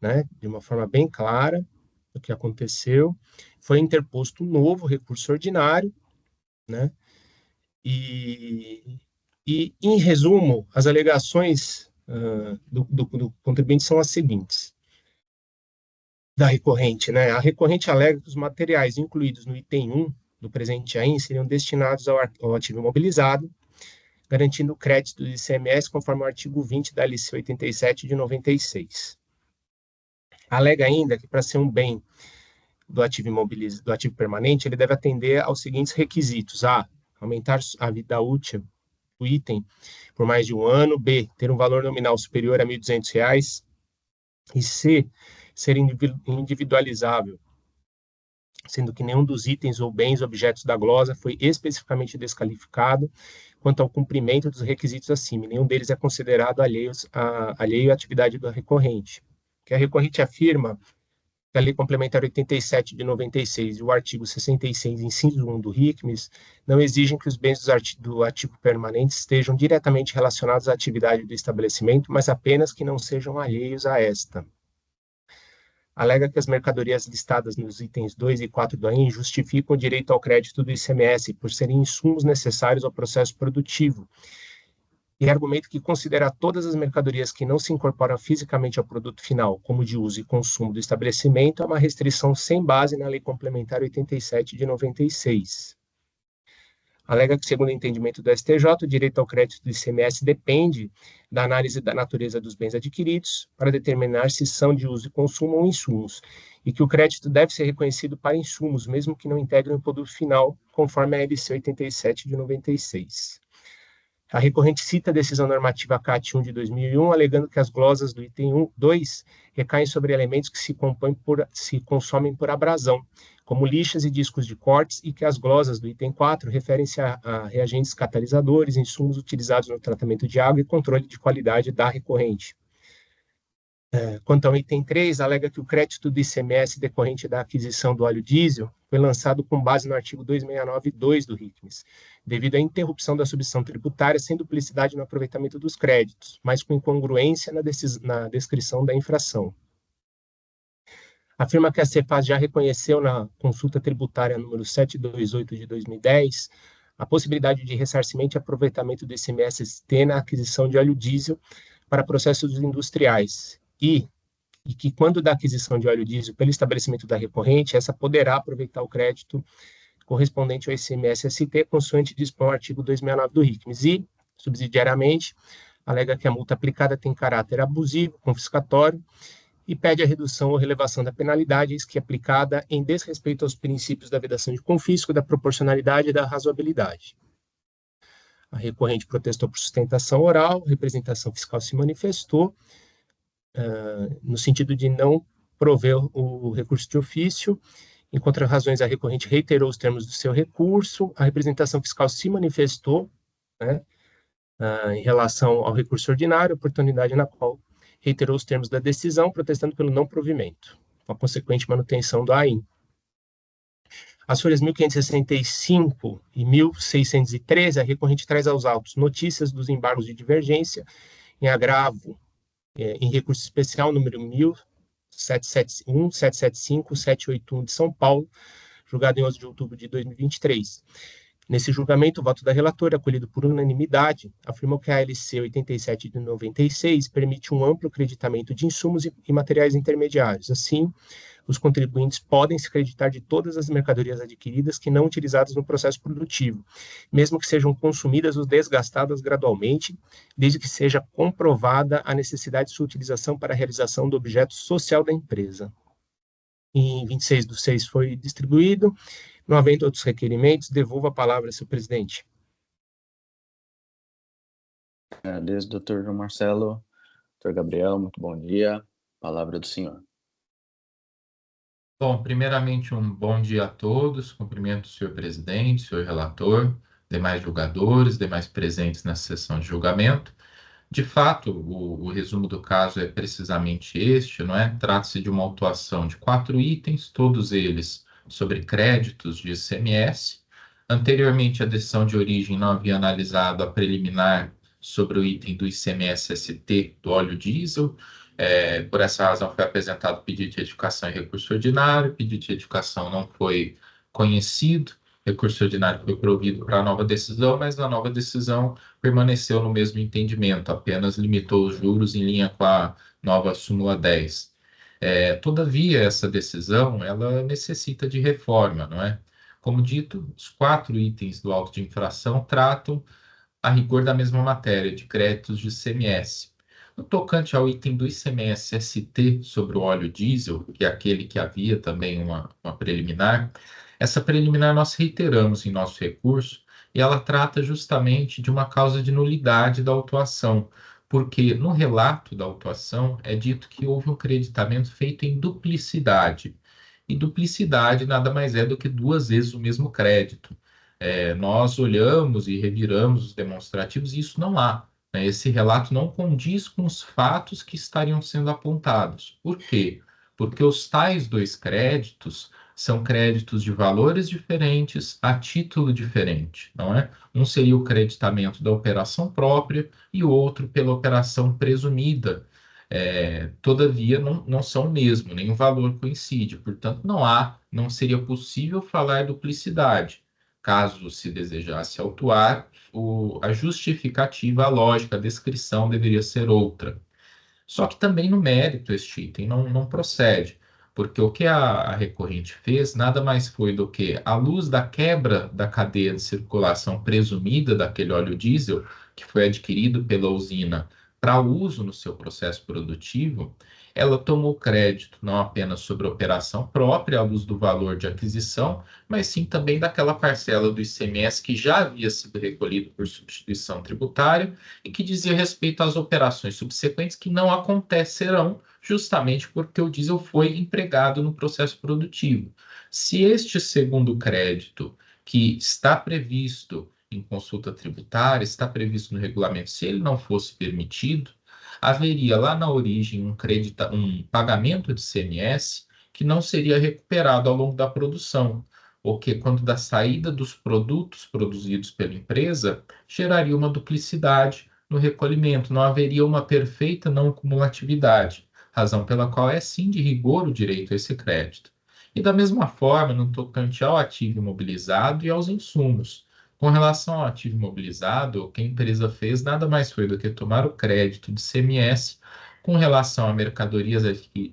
né, de uma forma bem clara do que aconteceu. Foi interposto um novo recurso ordinário, né, e em resumo, as alegações do contribuinte são as seguintes. Da recorrente, né? A recorrente alega que os materiais incluídos no item 1 do presente AIN seriam destinados ao ativo imobilizado, garantindo o crédito do ICMS conforme o artigo 20 da LC 87 de 96. Alega ainda que, para ser um bem do ativo permanente, ele deve atender aos seguintes requisitos: A, aumentar a vida útil do item por mais de um ano; B, ter um valor nominal superior a R$ 1.200; e C, ser individualizável, sendo que nenhum dos itens ou bens objetos da glosa foi especificamente desqualificado quanto ao cumprimento dos requisitos acima, e nenhum deles é considerado alheio à atividade do recorrente. Que a recorrente afirma que a Lei Complementar 87 de 96 e o artigo 66, inciso 1 do RICMES, não exigem que os bens do ativo permanente estejam diretamente relacionados à atividade do estabelecimento, mas apenas que não sejam alheios a esta. Alega que as mercadorias listadas nos itens 2 e 4 do AIN justificam o direito ao crédito do ICMS por serem insumos necessários ao processo produtivo, e argumenta que considerar todas as mercadorias que não se incorporam fisicamente ao produto final como de uso e consumo do estabelecimento é uma restrição sem base na Lei Complementar 87 de 96. Alega que, segundo o entendimento do STJ, o direito ao crédito do ICMS depende da análise da natureza dos bens adquiridos para determinar se são de uso e consumo ou insumos, e que o crédito deve ser reconhecido para insumos, mesmo que não integrem o produto final, conforme a LC 87 de 96. A recorrente cita a decisão normativa CAT 1 de 2001, alegando que as glosas do item 2 recaem sobre elementos que se consomem por abrasão, como lixas e discos de cortes, e que as glosas do item 4 referem-se a reagentes catalisadores, insumos utilizados no tratamento de água e controle de qualidade da recorrente. Quanto ao item 3, alega que o crédito do ICMS decorrente da aquisição do óleo diesel foi lançado com base no artigo 269.2 do RICMES, devido à interrupção da substituição tributária sem duplicidade no aproveitamento dos créditos, mas com incongruência na descrição da infração. Afirma que a CEFAS já reconheceu na consulta tributária número 728 de 2010 a possibilidade de ressarcimento e aproveitamento do ICMS-ST na aquisição de óleo diesel para processos industriais, e que, quando da aquisição de óleo diesel pelo estabelecimento da recorrente, essa poderá aproveitar o crédito correspondente ao ICMS-ST, consoante dispõe o artigo 269 do RICMES, e, subsidiariamente, alega que a multa aplicada tem caráter abusivo, confiscatório, e pede a redução ou relevação da penalidade, eis que aplicada em desrespeito aos princípios da vedação de confisco, da proporcionalidade e da razoabilidade. A recorrente protestou por sustentação oral, a representação fiscal se manifestou, no sentido de não prover o recurso de ofício. Em contra-razões, a recorrente reiterou os termos do seu recurso, a representação fiscal se manifestou, né, em relação ao recurso ordinário, oportunidade na qual reiterou os termos da decisão, protestando pelo não provimento, com a consequente manutenção do AIN. As folhas 1565 e 1613, a recorrente traz aos autos notícias dos embargos de divergência em agravo em recurso especial número 1771, 775, 781 de São Paulo, julgado em 11 de outubro de 2023, Nesse julgamento, o voto da relatora, acolhido por unanimidade, afirmou que a ALC 87 de 96 permite um amplo creditamento de insumos e materiais intermediários. Assim, os contribuintes podem se creditar de todas as mercadorias adquiridas que não utilizadas no processo produtivo, mesmo que sejam consumidas ou desgastadas gradualmente, desde que seja comprovada a necessidade de sua utilização para a realização do objeto social da empresa. Em 26/6 foi distribuído. Não havendo outros requerimentos, devolvo a palavra ao seu presidente. Agradeço, doutor João Marcelo. Doutor Gabriel, muito bom dia. Palavra do senhor. Bom, primeiramente, um bom dia a todos. Cumprimento o senhor presidente, senhor relator, demais julgadores, demais presentes nessa sessão de julgamento. De fato, o resumo do caso é precisamente este, não é? Trata-se de uma autuação de 4 itens, todos eles sobre créditos de ICMS. Anteriormente, a decisão de origem não havia analisado a preliminar sobre o item do ICMS-ST do óleo diesel. Por essa razão, foi apresentado pedido de retificação e recurso ordinário. O pedido de retificação não foi conhecido. Recurso ordinário foi provido para a nova decisão, mas a nova decisão permaneceu no mesmo entendimento, apenas limitou os juros em linha com a nova súmula 10. Todavia, essa decisão ela necessita de reforma, não é? Como dito, os 4 itens do auto de infração tratam a rigor da mesma matéria, de créditos de ICMS. No tocante ao item do ICMS-ST sobre o óleo diesel, que é aquele que havia também uma preliminar, essa preliminar nós reiteramos em nosso recurso e ela trata justamente de uma causa de nulidade da autuação, porque no relato da autuação é dito que houve um creditamento feito em duplicidade. E duplicidade nada mais é do que 2 vezes o mesmo crédito. Nós olhamos e reviramos os demonstrativos e isso não há. Esse relato não condiz com os fatos que estariam sendo apontados. Por quê? Porque os tais 2 créditos são créditos de valores diferentes a título diferente, não é? Um seria o creditamento da operação própria e o outro pela operação presumida. Todavia, não são o mesmo, nem o valor coincide. Portanto, não seria possível falar duplicidade. Caso se desejasse autuar, a justificativa, a lógica, a descrição deveria ser outra. Só que também no mérito este item não procede, porque o que a recorrente fez nada mais foi do que, à luz da quebra da cadeia de circulação presumida daquele óleo diesel, que foi adquirido pela usina para uso no seu processo produtivo, ela tomou crédito não apenas sobre a operação própria, à luz do valor de aquisição, mas sim também daquela parcela do ICMS que já havia sido recolhido por substituição tributária e que dizia respeito às operações subsequentes que não acontecerão justamente porque o diesel foi empregado no processo produtivo. Se este segundo crédito, que está previsto em consulta tributária, está previsto no regulamento, se ele não fosse permitido, haveria lá na origem um pagamento de ICMS que não seria recuperado ao longo da produção, o que, quando da saída dos produtos produzidos pela empresa, geraria uma duplicidade no recolhimento, não haveria uma perfeita não cumulatividade, razão pela qual é sim de rigor o direito a esse crédito. E da mesma forma, no tocante ao ativo imobilizado e aos insumos. Com relação ao ativo imobilizado, o que a empresa fez nada mais foi do que tomar o crédito de ICMS com relação a mercadorias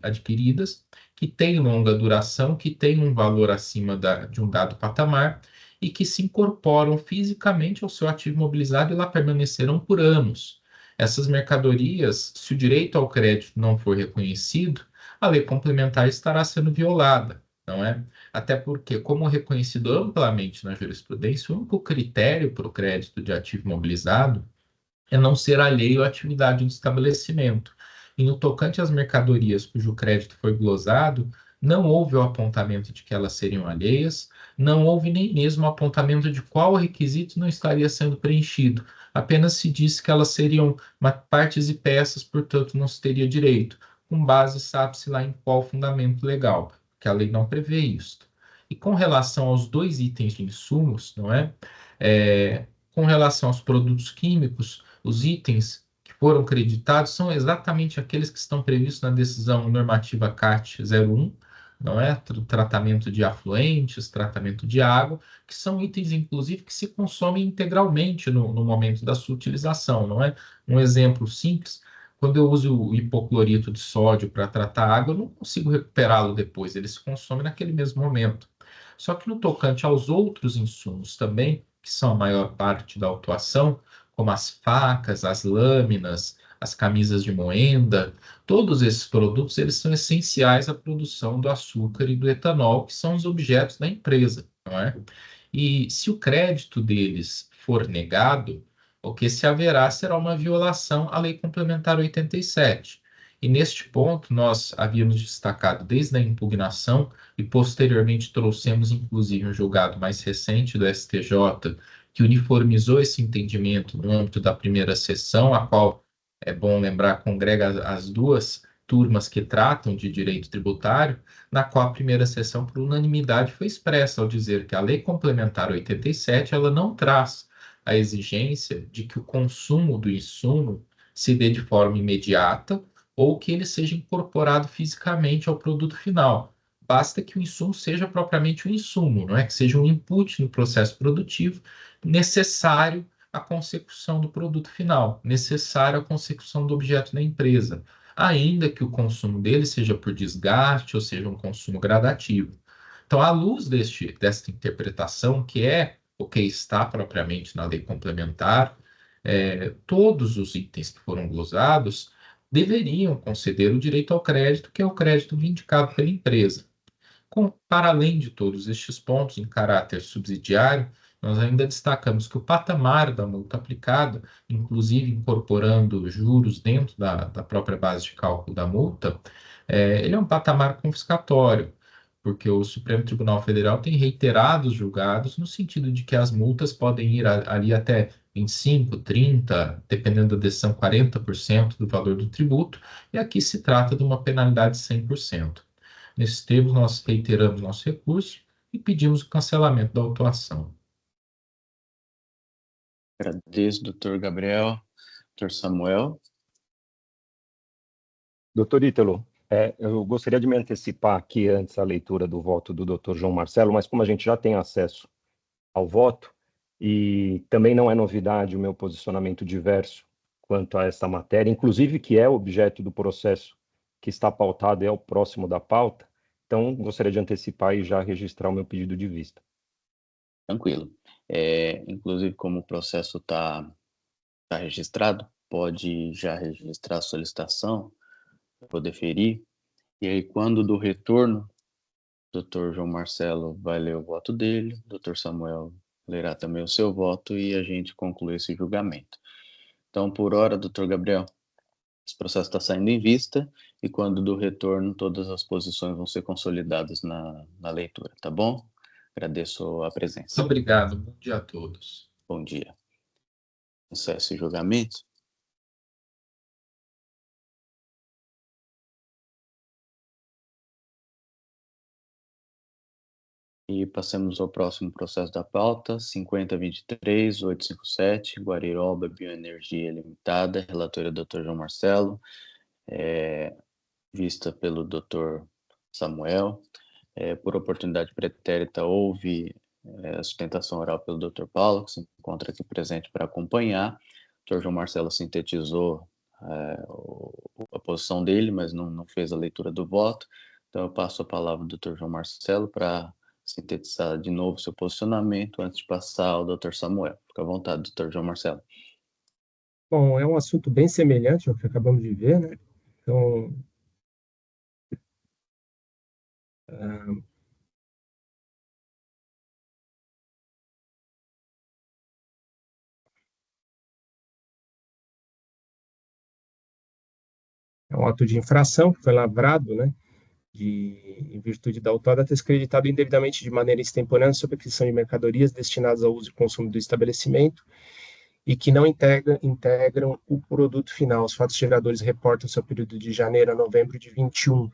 adquiridas, que têm longa duração, que têm um valor acima de um dado patamar e que se incorporam fisicamente ao seu ativo imobilizado e lá permanecerão por anos. Essas mercadorias, se o direito ao crédito não for reconhecido, a lei complementar estará sendo violada, não é? Até porque, como reconhecido amplamente na jurisprudência, o único critério para o crédito de ativo imobilizado é não ser alheio à atividade do estabelecimento. E no tocante às mercadorias cujo crédito foi glosado, não houve o apontamento de que elas seriam alheias, não houve nem mesmo o apontamento de qual requisito não estaria sendo preenchido. Apenas se disse que elas seriam partes e peças, portanto não se teria direito. Com base, sabe-se lá em qual fundamento legal, que a lei não prevê isso. E com relação aos 2 itens de insumos, não é? Com relação aos produtos químicos, os itens que foram creditados são exatamente aqueles que estão previstos na decisão normativa CAT 01, não é? Tratamento de afluentes, tratamento de água, que são itens, inclusive, que se consomem integralmente no momento da sua utilização, não é? Um exemplo simples, quando eu uso o hipoclorito de sódio para tratar água, eu não consigo recuperá-lo depois, ele se consome naquele mesmo momento. Só que no tocante aos outros insumos também, que são a maior parte da autuação, como as facas, as lâminas, as camisas de moenda, todos esses produtos eles são essenciais à produção do açúcar e do etanol, que são os objetos da empresa, não é? E se o crédito deles for negado, o que se haverá será uma violação à Lei Complementar 87. E neste ponto, nós havíamos destacado desde a impugnação e posteriormente trouxemos, inclusive, um julgado mais recente do STJ, que uniformizou esse entendimento no âmbito da primeira sessão, a qual, é bom lembrar, congrega as duas turmas que tratam de direito tributário, na qual a primeira sessão, por unanimidade, foi expressa ao dizer que a Lei Complementar 87 ela não traz a exigência de que o consumo do insumo se dê de forma imediata ou que ele seja incorporado fisicamente ao produto final. Basta que o insumo seja propriamente um insumo, não é? Que seja um input no processo produtivo necessário à consecução do produto final, necessário à consecução do objeto da empresa, ainda que o consumo dele seja por desgaste ou seja um consumo gradativo. Então, à luz desta interpretação, que é o que está propriamente na lei complementar, todos os itens que foram glosados deveriam conceder o direito ao crédito, que é o crédito vindicado pela empresa. Para além de todos estes pontos, em caráter subsidiário, nós ainda destacamos que o patamar da multa aplicada, inclusive incorporando juros dentro da própria base de cálculo da multa, ele é um patamar confiscatório, porque o Supremo Tribunal Federal tem reiterado os julgados no sentido de que as multas podem ir ali até 25, 30, dependendo da decisão, 40% do valor do tributo, e aqui se trata de uma penalidade de 100%. Nesses termos, nós reiteramos nosso recurso e pedimos o cancelamento da autuação. Agradeço, doutor Gabriel. Doutor Samuel. Doutor Ítalo, eu gostaria de me antecipar aqui antes à leitura do voto do doutor João Marcelo, mas como a gente já tem acesso ao voto, e também não é novidade o meu posicionamento diverso quanto a essa matéria, inclusive que é objeto do processo que está pautado, é o próximo da pauta, então gostaria de antecipar e já registrar o meu pedido de vista. Tranquilo. Inclusive, como o processo está registrado, pode já registrar a solicitação para poder ferir. E aí, quando do retorno, o doutor João Marcelo vai ler o voto dele, o doutor Samuel lerá também o seu voto e a gente conclui esse julgamento. Então, por hora, doutor Gabriel, esse processo está saindo em vista e quando do retorno, todas as posições vão ser consolidadas na leitura, tá bom? Agradeço a presença. Muito obrigado. Bom dia a todos. Bom dia. Encerro esse julgamento. E passamos ao próximo processo da pauta, 5023-857, Guariroba Bioenergia Limitada, relatora Dr. João Marcelo, vista pelo Dr. Samuel. Por oportunidade pretérita, houve a sustentação oral pelo Dr. Paulo, que se encontra aqui presente para acompanhar. O Dr. João Marcelo sintetizou a posição dele, mas não fez a leitura do voto. Então, eu passo a palavra ao Dr. João Marcelo para sintetizar de novo seu posicionamento antes de passar ao Dr. Samuel. Fica à vontade, Dr. João Marcelo. Bom, é um assunto bem semelhante ao que acabamos de ver, né? Então, é um ato de infração que foi lavrado, né? Em virtude da autora ter creditado indevidamente de maneira extemporânea sobre a aquisição de mercadorias destinadas ao uso e consumo do estabelecimento e que não integram o produto final. Os fatos geradores reportam seu período de janeiro a novembro de 21.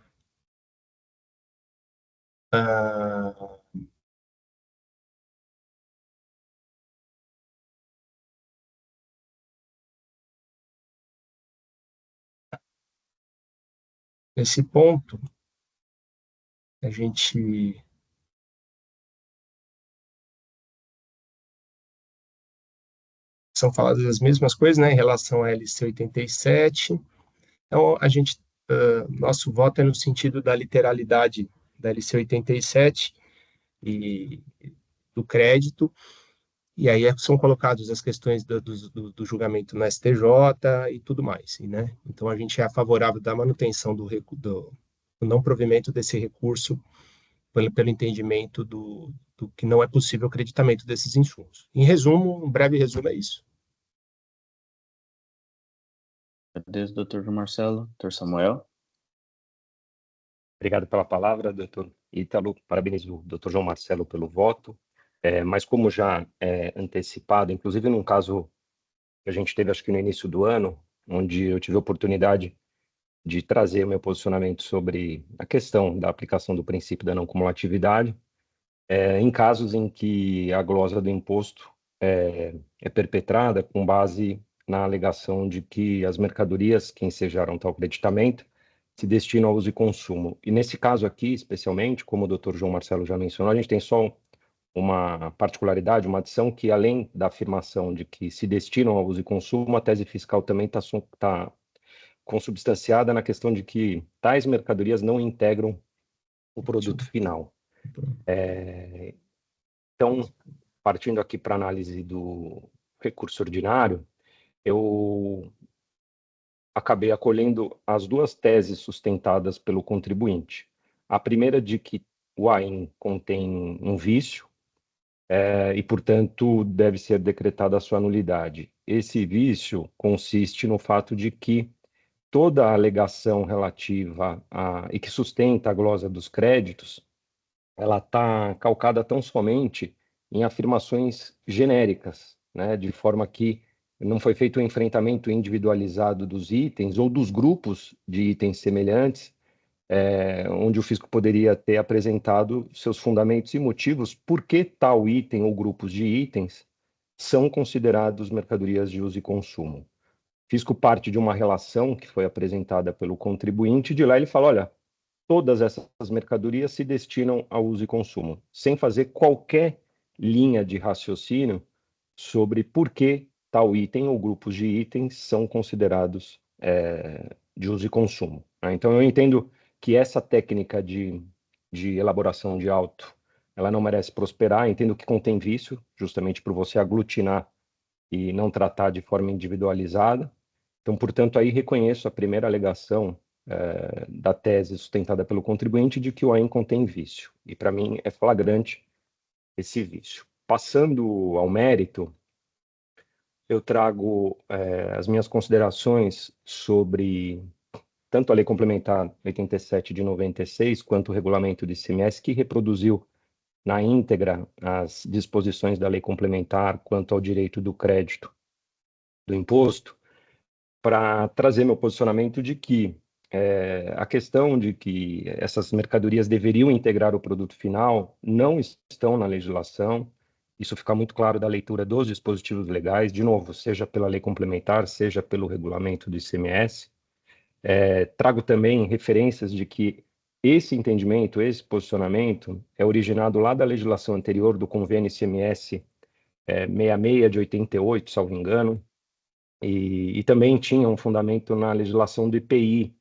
Nesse ponto, a gente são faladas as mesmas coisas, né, em relação à LC 87. Então, nosso voto é no sentido da literalidade da LC 87 e do crédito, e aí são colocadas as questões do julgamento no STJ e tudo mais, né? Então, a gente é favorável da manutenção do não provimento desse recurso pelo entendimento do que não é possível o creditamento desses insumos. Em resumo, um breve resumo é isso. Agradeço, doutor João Marcelo. Doutor Samuel. Obrigado pela palavra, doutor Ítalo. Parabenizo o doutor João Marcelo pelo voto. Mas como já antecipado, inclusive num caso que a gente teve, acho que no início do ano, onde eu tive a oportunidade de trazer o meu posicionamento sobre a questão da aplicação do princípio da não cumulatividade, em casos em que a glosa do imposto é perpetrada com base na alegação de que as mercadorias que ensejaram tal creditamento se destinam ao uso e consumo. E nesse caso aqui, especialmente, como o doutor João Marcelo já mencionou, a gente tem só uma particularidade, uma adição que, além da afirmação de que se destinam ao uso e consumo, a tese fiscal também está consubstanciada na questão de que tais mercadorias não integram o produto final. Então, partindo aqui para a análise do recurso ordinário, eu acabei acolhendo as duas teses sustentadas pelo contribuinte. A primeira de que o AIM contém um vício e, portanto, deve ser decretada a sua nulidade. Esse vício consiste no fato de que toda a alegação relativa e que sustenta a glosa dos créditos, ela está calcada tão somente em afirmações genéricas, né, de forma que não foi feito um enfrentamento individualizado dos itens ou dos grupos de itens semelhantes, onde o fisco poderia ter apresentado seus fundamentos e motivos por que tal item ou grupos de itens são considerados mercadorias de uso e consumo. O fisco parte de uma relação que foi apresentada pelo contribuinte, e de lá ele fala, olha, todas essas mercadorias se destinam ao uso e consumo, sem fazer qualquer linha de raciocínio sobre por que tal item ou grupos de itens são considerados de uso e consumo. Né? Então, eu entendo que essa técnica de elaboração de auto, ela não merece prosperar, entendo que contém vício, justamente por você aglutinar e não tratar de forma individualizada. Então, portanto, aí reconheço a primeira alegação da tese sustentada pelo contribuinte de que o AIM contém vício. E, para mim, é flagrante esse vício. Passando ao mérito, eu trago as minhas considerações sobre tanto a Lei Complementar 87 de 96, quanto o Regulamento do ICMS, que reproduziu na íntegra as disposições da Lei Complementar quanto ao direito do crédito do imposto, para trazer meu posicionamento de que a questão de que essas mercadorias deveriam integrar o produto final não estão na legislação. Isso fica muito claro da leitura dos dispositivos legais, de novo, seja pela lei complementar, seja pelo regulamento do ICMS. Trago também referências de que esse entendimento, esse posicionamento é originado lá da legislação anterior do convênio ICMS 66 de 88, salvo engano, e também tinha um fundamento na legislação do IPI,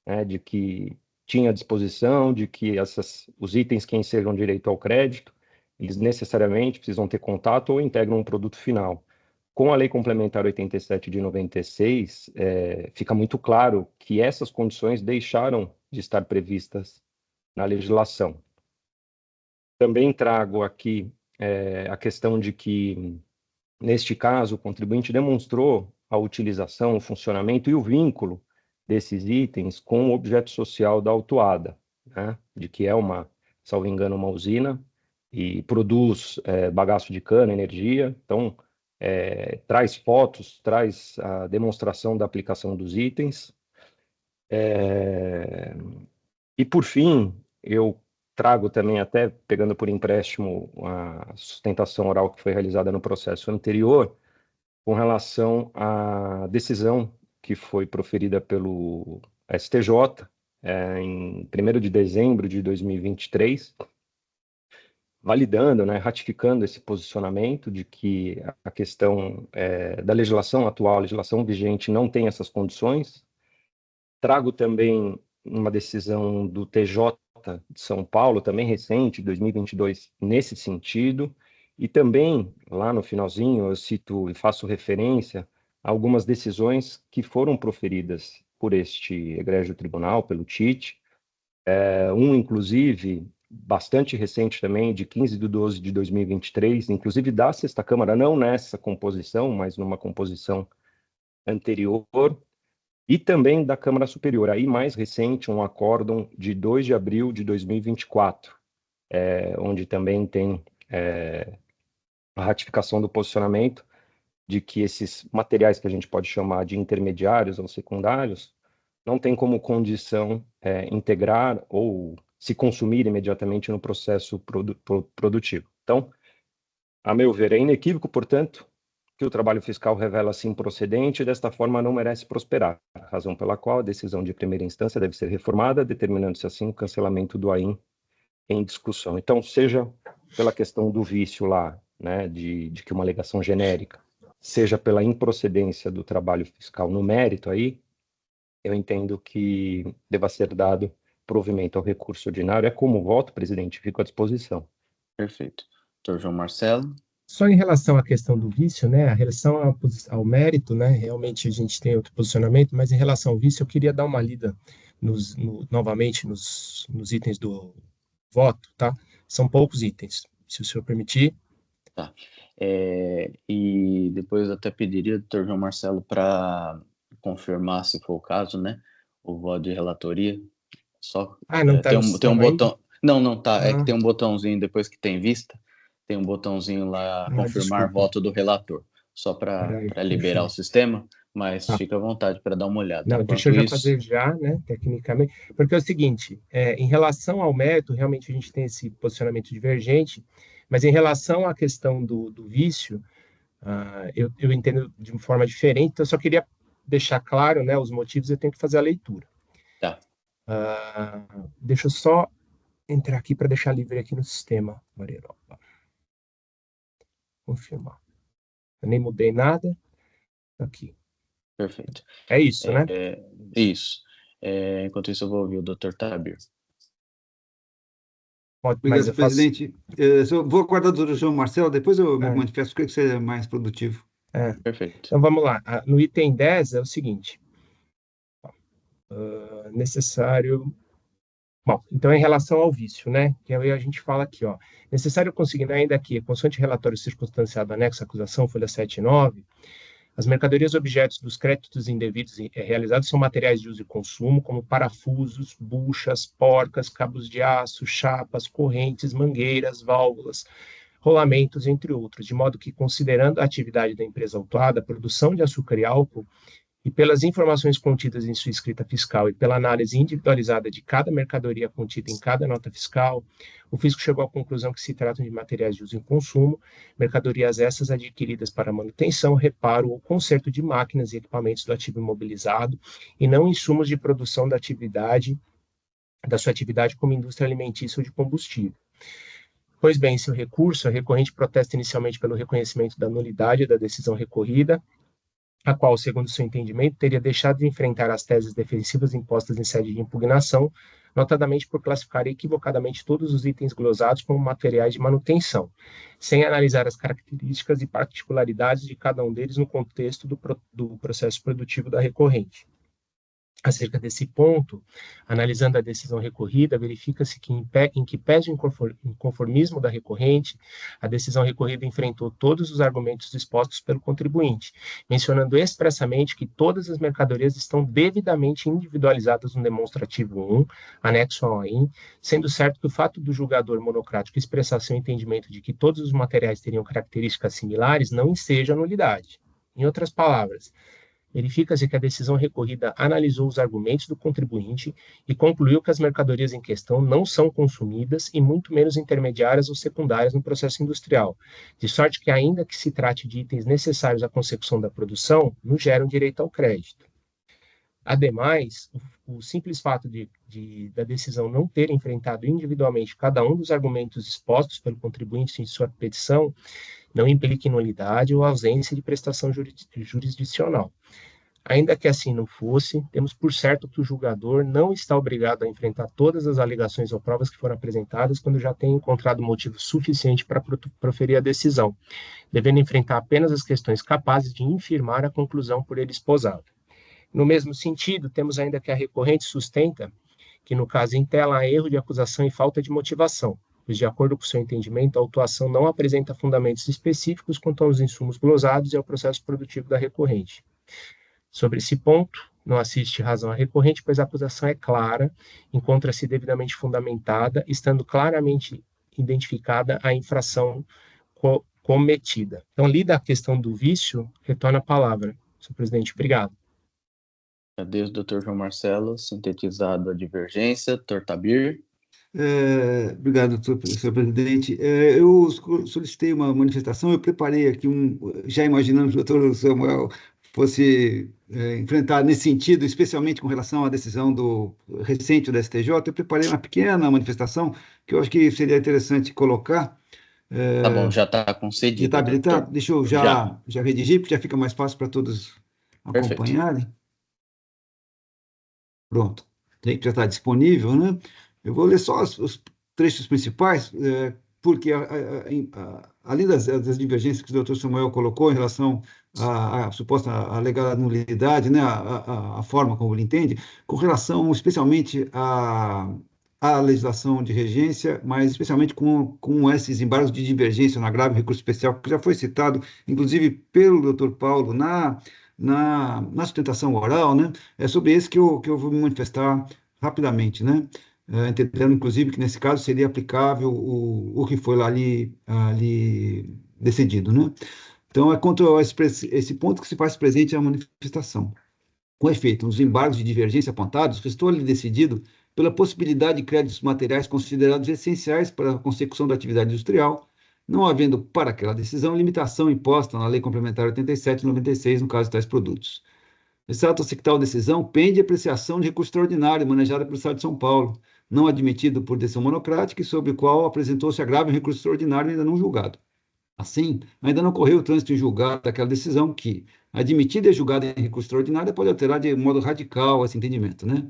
né, de que tinha disposição de que os itens que ensejam direito ao crédito, eles necessariamente precisam ter contato ou integram um produto final. Com a Lei Complementar 87 de 96, fica muito claro que essas condições deixaram de estar previstas na legislação. Também trago aqui a questão de que, neste caso, o contribuinte demonstrou a utilização, o funcionamento e o vínculo desses itens com o objeto social da autuada, né? De que é salvo engano, uma usina e produz bagaço de cana, energia. Então, traz fotos, traz a demonstração da aplicação dos itens. E, por fim, eu trago também, até pegando por empréstimo a sustentação oral que foi realizada no processo anterior, com relação à decisão que foi proferida pelo STJ, em 1º de dezembro de 2023, validando, né, ratificando esse posicionamento de que a questão da legislação atual, a legislação vigente, não tem essas condições. Trago também uma decisão do TJ de São Paulo, também recente, 2022, nesse sentido, e também, lá no finalzinho, eu cito e faço referência a algumas decisões que foram proferidas por este egrégio tribunal, pelo TIT, inclusive, bastante recente também, de 15/12 de 2023, inclusive da Sexta Câmara, não nessa composição, mas numa composição anterior, e também da Câmara Superior, aí mais recente, um acórdão de 2 de abril de 2024, onde também tem a ratificação do posicionamento de que esses materiais que a gente pode chamar de intermediários ou secundários não tem como condição integrar ou se consumir imediatamente no processo produtivo. Então, a meu ver, é inequívoco, portanto, que o trabalho fiscal revela-se improcedente e, desta forma, não merece prosperar, razão pela qual a decisão de primeira instância deve ser reformada, determinando-se assim o cancelamento do AIM em discussão. Então, seja pela questão do vício lá, né, de que uma alegação genérica, seja pela improcedência do trabalho fiscal no mérito aí, eu entendo que deva ser dado provimento ao recurso ordinário. É como voto, presidente, fico à disposição. Perfeito. Doutor João Marcelo. Só em relação à questão do vício, né, a relação ao mérito, né, realmente a gente tem outro posicionamento, mas em relação ao vício, eu queria dar uma lida novamente nos itens do voto, tá? São poucos itens, se o senhor permitir. Tá. E depois eu até pediria, doutor João Marcelo, para confirmar, se for o caso, né, o voto de relatoria. Só não tá tem um botão. Ainda? Não tá. É que tem um botãozinho depois que tem vista, tem um botãozinho lá, confirmar desculpa. voto do relator, só para liberar o sistema, mas fica à vontade para dar uma olhada. Não, deixa eu já fazer já, né, tecnicamente, porque é o seguinte, em relação ao mérito, realmente a gente tem esse posicionamento divergente, mas em relação à questão do vício, eu entendo de uma forma diferente, então eu só queria deixar claro, né, os motivos, eu tenho que fazer a leitura. Tá. Deixa eu só entrar aqui para deixar livre aqui no sistema, Maria. Confirmar. Eu nem mudei nada. Aqui. Perfeito. É isso, né? Isso. Enquanto isso, eu vou ouvir o Dr. Tabir. Obrigado, presidente. Eu vou aguardar do João Marcelo, depois eu me manifesto, creio que seja mais produtivo. Perfeito. Então, vamos lá. No item 10 é o seguinte. Necessário... Bom, então, em relação ao vício, né? Que aí a gente fala aqui, ó. Necessário consignar ainda que, consoante relatório circunstanciado anexo à acusação, folha 7 e 9, as mercadorias objetos dos créditos indevidos realizados são materiais de uso e consumo, como parafusos, buchas, porcas, cabos de aço, chapas, correntes, mangueiras, válvulas, rolamentos, entre outros, de modo que, considerando a atividade da empresa autuada, a produção de açúcar e álcool, e pelas informações contidas em sua escrita fiscal e pela análise individualizada de cada mercadoria contida em cada nota fiscal, o fisco chegou à conclusão que se tratam de materiais de uso e consumo, mercadorias essas adquiridas para manutenção, reparo ou conserto de máquinas e equipamentos do ativo imobilizado, e não insumos de produção da sua atividade como indústria alimentícia ou de combustível. Pois bem, seu recurso, a recorrente protesta inicialmente pelo reconhecimento da nulidade da decisão recorrida, a qual, segundo seu entendimento, teria deixado de enfrentar as teses defensivas impostas em sede de impugnação, notadamente por classificar equivocadamente todos os itens glosados como materiais de manutenção, sem analisar as características e particularidades de cada um deles no contexto do processo produtivo da recorrente. Acerca desse ponto, analisando a decisão recorrida, verifica-se que, em que pese o inconformismo da recorrente, a decisão recorrida enfrentou todos os argumentos expostos pelo contribuinte, mencionando expressamente que todas as mercadorias estão devidamente individualizadas no demonstrativo 1, anexo ao AIM, sendo certo que o fato do julgador monocrático expressar seu entendimento de que todos os materiais teriam características similares não enseja nulidade. Em outras palavras, verifica-se que a decisão recorrida analisou os argumentos do contribuinte e concluiu que as mercadorias em questão não são consumidas e muito menos intermediárias ou secundárias no processo industrial, de sorte que, ainda que se trate de itens necessários à consecução da produção, não geram direito ao crédito. Ademais, o simples fato da decisão não ter enfrentado individualmente cada um dos argumentos expostos pelo contribuinte em sua petição não implica em nulidade ou ausência de prestação jurisdicional. Ainda que assim não fosse, temos por certo que o julgador não está obrigado a enfrentar todas as alegações ou provas que foram apresentadas quando já tem encontrado motivo suficiente para proferir a decisão, devendo enfrentar apenas as questões capazes de infirmar a conclusão por ele esposada. No mesmo sentido, temos ainda que a recorrente sustenta que, no caso em tela, há erro de acusação e falta de motivação, pois, de acordo com seu entendimento, a autuação não apresenta fundamentos específicos quanto aos insumos glosados e ao processo produtivo da recorrente. Sobre esse ponto, não assiste razão à recorrente, pois a acusação é clara, encontra-se devidamente fundamentada, estando claramente identificada a infração cometida. Então, lida a questão do vício, retorna a palavra. Senhor presidente, obrigado. Adeus, doutor João Marcelo. Sintetizado a divergência. Dr. Tabir. Obrigado, senhor presidente. Eu solicitei uma manifestação, eu preparei aqui já imaginando que o doutor Samuel fosse enfrentar nesse sentido, especialmente com relação à decisão recente do STJ, eu preparei uma pequena manifestação que eu acho que seria interessante colocar. Tá bom, já está concedido. Já está habilitado? Deixa eu já redigir, porque já fica mais fácil para todos acompanharem. Perfeito. Pronto, já está disponível, né? Eu vou ler só os trechos principais, porque além das divergências que o doutor Samuel colocou em relação à suposta alegada nulidade, né, a forma como ele entende, com relação especialmente à legislação de regência, mas especialmente com esses embargos de divergência no agravo e recurso especial, que já foi citado, inclusive, pelo doutor Paulo na sustentação oral, né? É sobre esse que eu vou me manifestar rapidamente, né? Entendendo, inclusive, que nesse caso seria aplicável o que foi lá ali decidido, né? Então, é contra esse ponto que se faz presente a manifestação. Com efeito, nos embargos de divergência apontados, restou-lhe decidido pela possibilidade de créditos materiais considerados essenciais para a consecução da atividade industrial, não havendo para aquela decisão limitação imposta na Lei Complementar 87 e 96, no caso de tais produtos. Ressalta-se que tal decisão pende de apreciação de recurso extraordinário manejada pelo Estado de São Paulo, não admitido por decisão monocrática e sobre o qual apresentou-se agravo em recurso extraordinário ainda não julgado. Assim, ainda não ocorreu o trânsito em julgado daquela decisão que, admitida e julgada em recurso extraordinário, pode alterar de modo radical esse entendimento, né?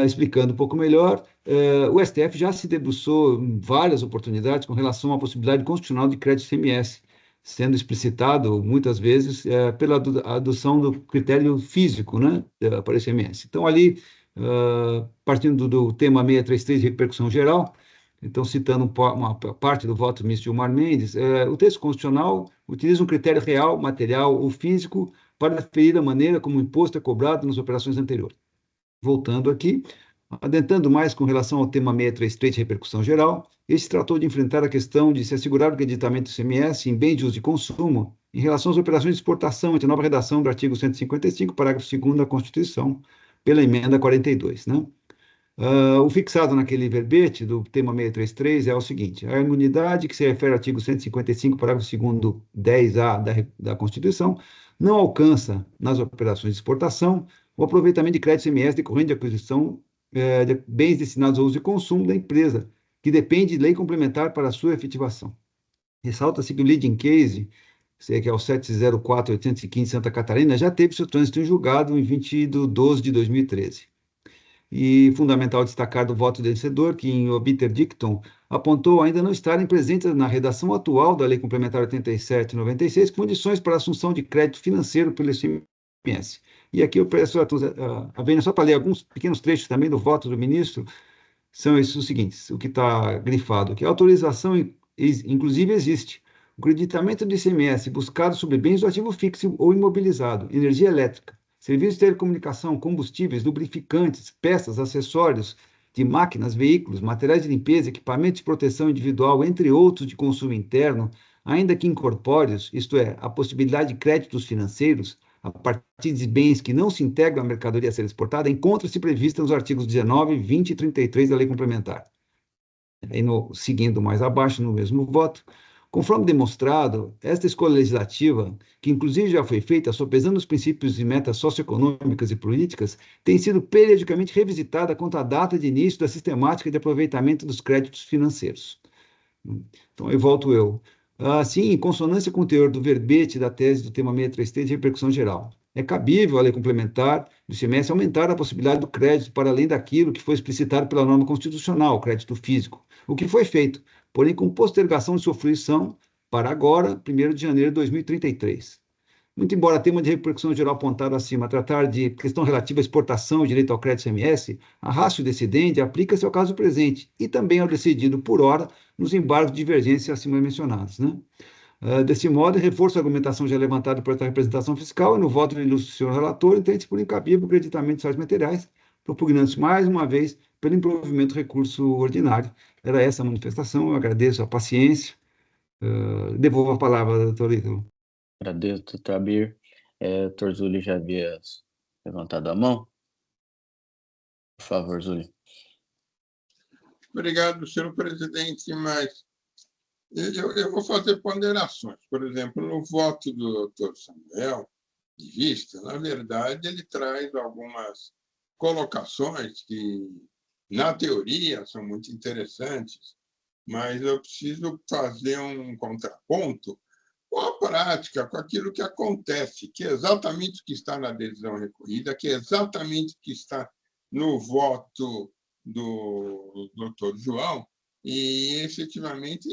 Explicando um pouco melhor, o STF já se debruçou em várias oportunidades com relação à possibilidade constitucional de crédito CMS, sendo explicitado muitas vezes pela adoção do critério físico, né, para o ICMS. Então, ali, partindo do tema 633 de repercussão geral, então, citando uma parte do voto misto de Gilmar Mendes, o texto constitucional utiliza um critério real, material ou físico para definir a maneira como o imposto é cobrado nas operações anteriores. Voltando aqui, adentrando mais com relação ao tema 633 de repercussão geral, este tratou de enfrentar a questão de se assegurar o creditamento do ICMS em bens de uso e consumo em relação às operações de exportação, entre a nova redação do artigo 155, parágrafo 2º da Constituição, pela emenda 42, né? O fixado naquele verbete do tema 633 é o seguinte: a imunidade que se refere ao artigo 155, parágrafo 2º, 10A da Constituição, não alcança, nas operações de exportação, o aproveitamento de crédito ICMS decorrente de aquisição de bens destinados ao uso e consumo da empresa, que depende de lei complementar para a sua efetivação. Ressalta-se que o leading case, que é o 704.815 Santa Catarina, já teve seu trânsito em julgado em 20 de 12 de 2013. E fundamental destacar do voto vencedor, que em obiter dictum apontou ainda não estarem presentes na redação atual da Lei Complementar 87 e 96 condições para a assunção de crédito financeiro pelo ICMS. E aqui eu peço a Vênia só para ler alguns pequenos trechos também do voto do ministro, são esses os seguintes, o que está grifado, que a autorização inclusive existe. O creditamento do ICMS buscado sobre bens do ativo fixo ou imobilizado, energia elétrica, serviços de telecomunicação, combustíveis, lubrificantes, peças, acessórios de máquinas, veículos, materiais de limpeza, equipamentos de proteção individual, entre outros de consumo interno, ainda que incorpóreos, isto é, a possibilidade de créditos financeiros, a partir de bens que não se integram à mercadoria a ser exportada, encontra-se prevista nos artigos 19, 20 e 33 da Lei Complementar. Aí, seguindo mais abaixo, no mesmo voto, Conforme demonstrado, esta escolha legislativa, que inclusive já foi feita sopesando os princípios e metas socioeconômicas e políticas, tem sido periodicamente revisitada contra a data de início da sistemática de aproveitamento dos créditos financeiros. Então, aí volto eu. Assim, em consonância com o teor do verbete da tese do tema 633 de repercussão geral, é cabível a lei complementar do ICMS aumentar a possibilidade do crédito para além daquilo que foi explicitado pela norma constitucional, o crédito físico, o que foi feito, porém com postergação de sua fruição para agora, 1º de janeiro de 2033. Muito embora tema de repercussão geral apontado acima tratar de questão relativa à exportação e direito ao crédito ICMS, a ratio decidente aplica-se ao caso presente e também ao decidido por hora nos embargos de divergência acima mencionados, né? Desse modo, reforço a argumentação já levantada por esta representação fiscal e no voto do ilustre senhor relator, entende-se por incabível o creditamento de tais materiais, propugnando-se mais uma vez pelo improvimento do recurso ordinário. Era essa a manifestação, eu agradeço a paciência. Devolvo a palavra, doutor Ítalo. Agradeço, doutor Abir. Doutor Zuli já havia levantado a mão. Por favor, Zuli. Obrigado, senhor presidente, mas eu vou fazer ponderações. Por exemplo, no voto do doutor Samuel de Vista, na verdade, ele traz algumas colocações que, na teoria, são muito interessantes, mas eu preciso fazer um contraponto com a prática, com aquilo que acontece, que é exatamente o que está na decisão recorrida, que é exatamente o que está no voto do doutor João, e, efetivamente,